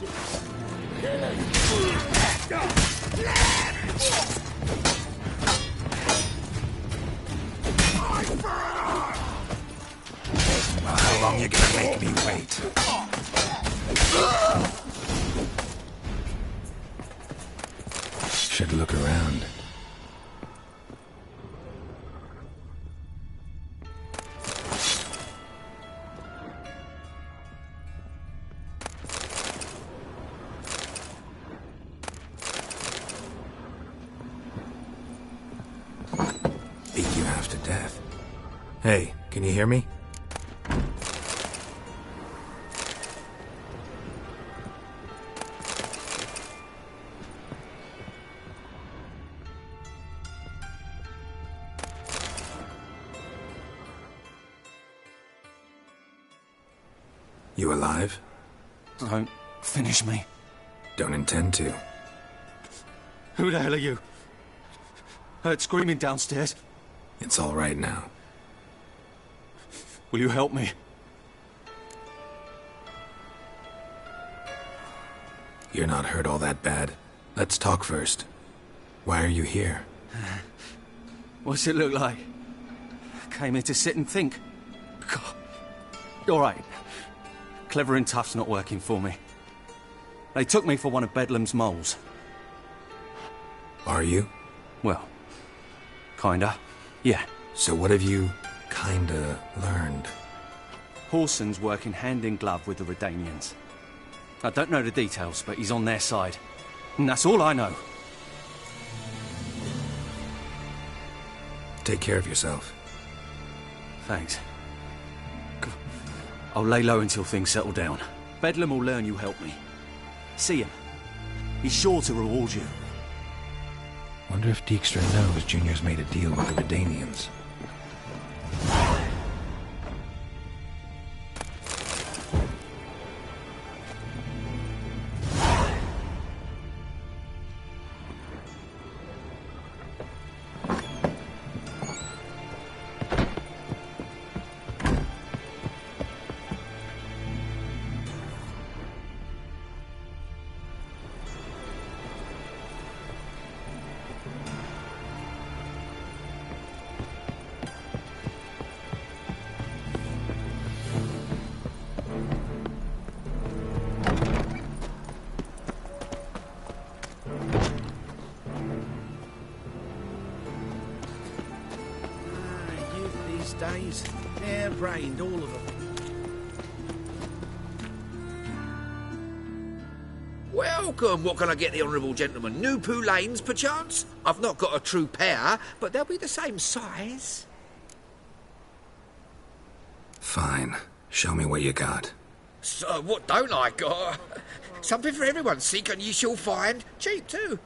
Well, how long you gonna make me wait? Should look around. Beat you half to death. Hey, can you hear me? You alive? Don't finish me. Don't intend to. Who the hell are you? Heard screaming downstairs. It's all right now. Will you help me? You're not hurt all that bad. Let's talk first. Why are you here? What's it look like? Came here to sit and think. God. All right. Clever and tough's not working for me. They took me for one of Bedlam's moles. Are you? Well, kinda. Yeah. So what have you kinda learned? Horson's working hand in glove with the Redanians. I don't know the details, but he's on their side. And that's all I know. Take care of yourself. Thanks. I'll lay low until things settle down. Bedlam will learn you helped me. See him. He's sure to reward you. Wonder if Dijkstra knows Junior's made a deal with the Redanians. Days. Hair-brained, all of them. Welcome! What can I get the honourable gentleman? New poulaines, perchance? I've not got a true pair, but they'll be the same size. Fine. Show me what you got. So, what don't I got? Something for everyone. Seek and ye shall find. Cheap, too.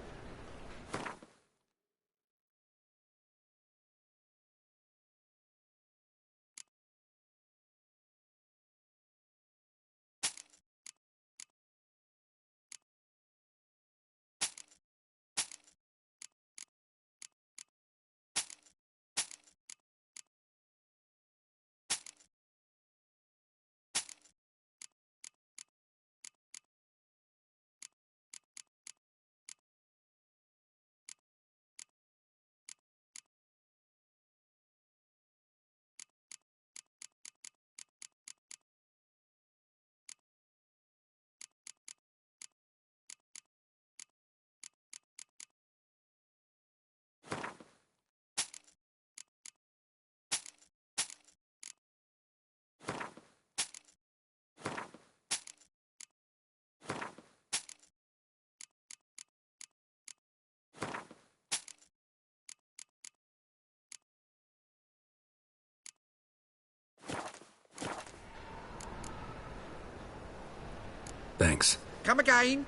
Thanks. Come again.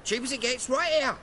Cheap as it gets, right here.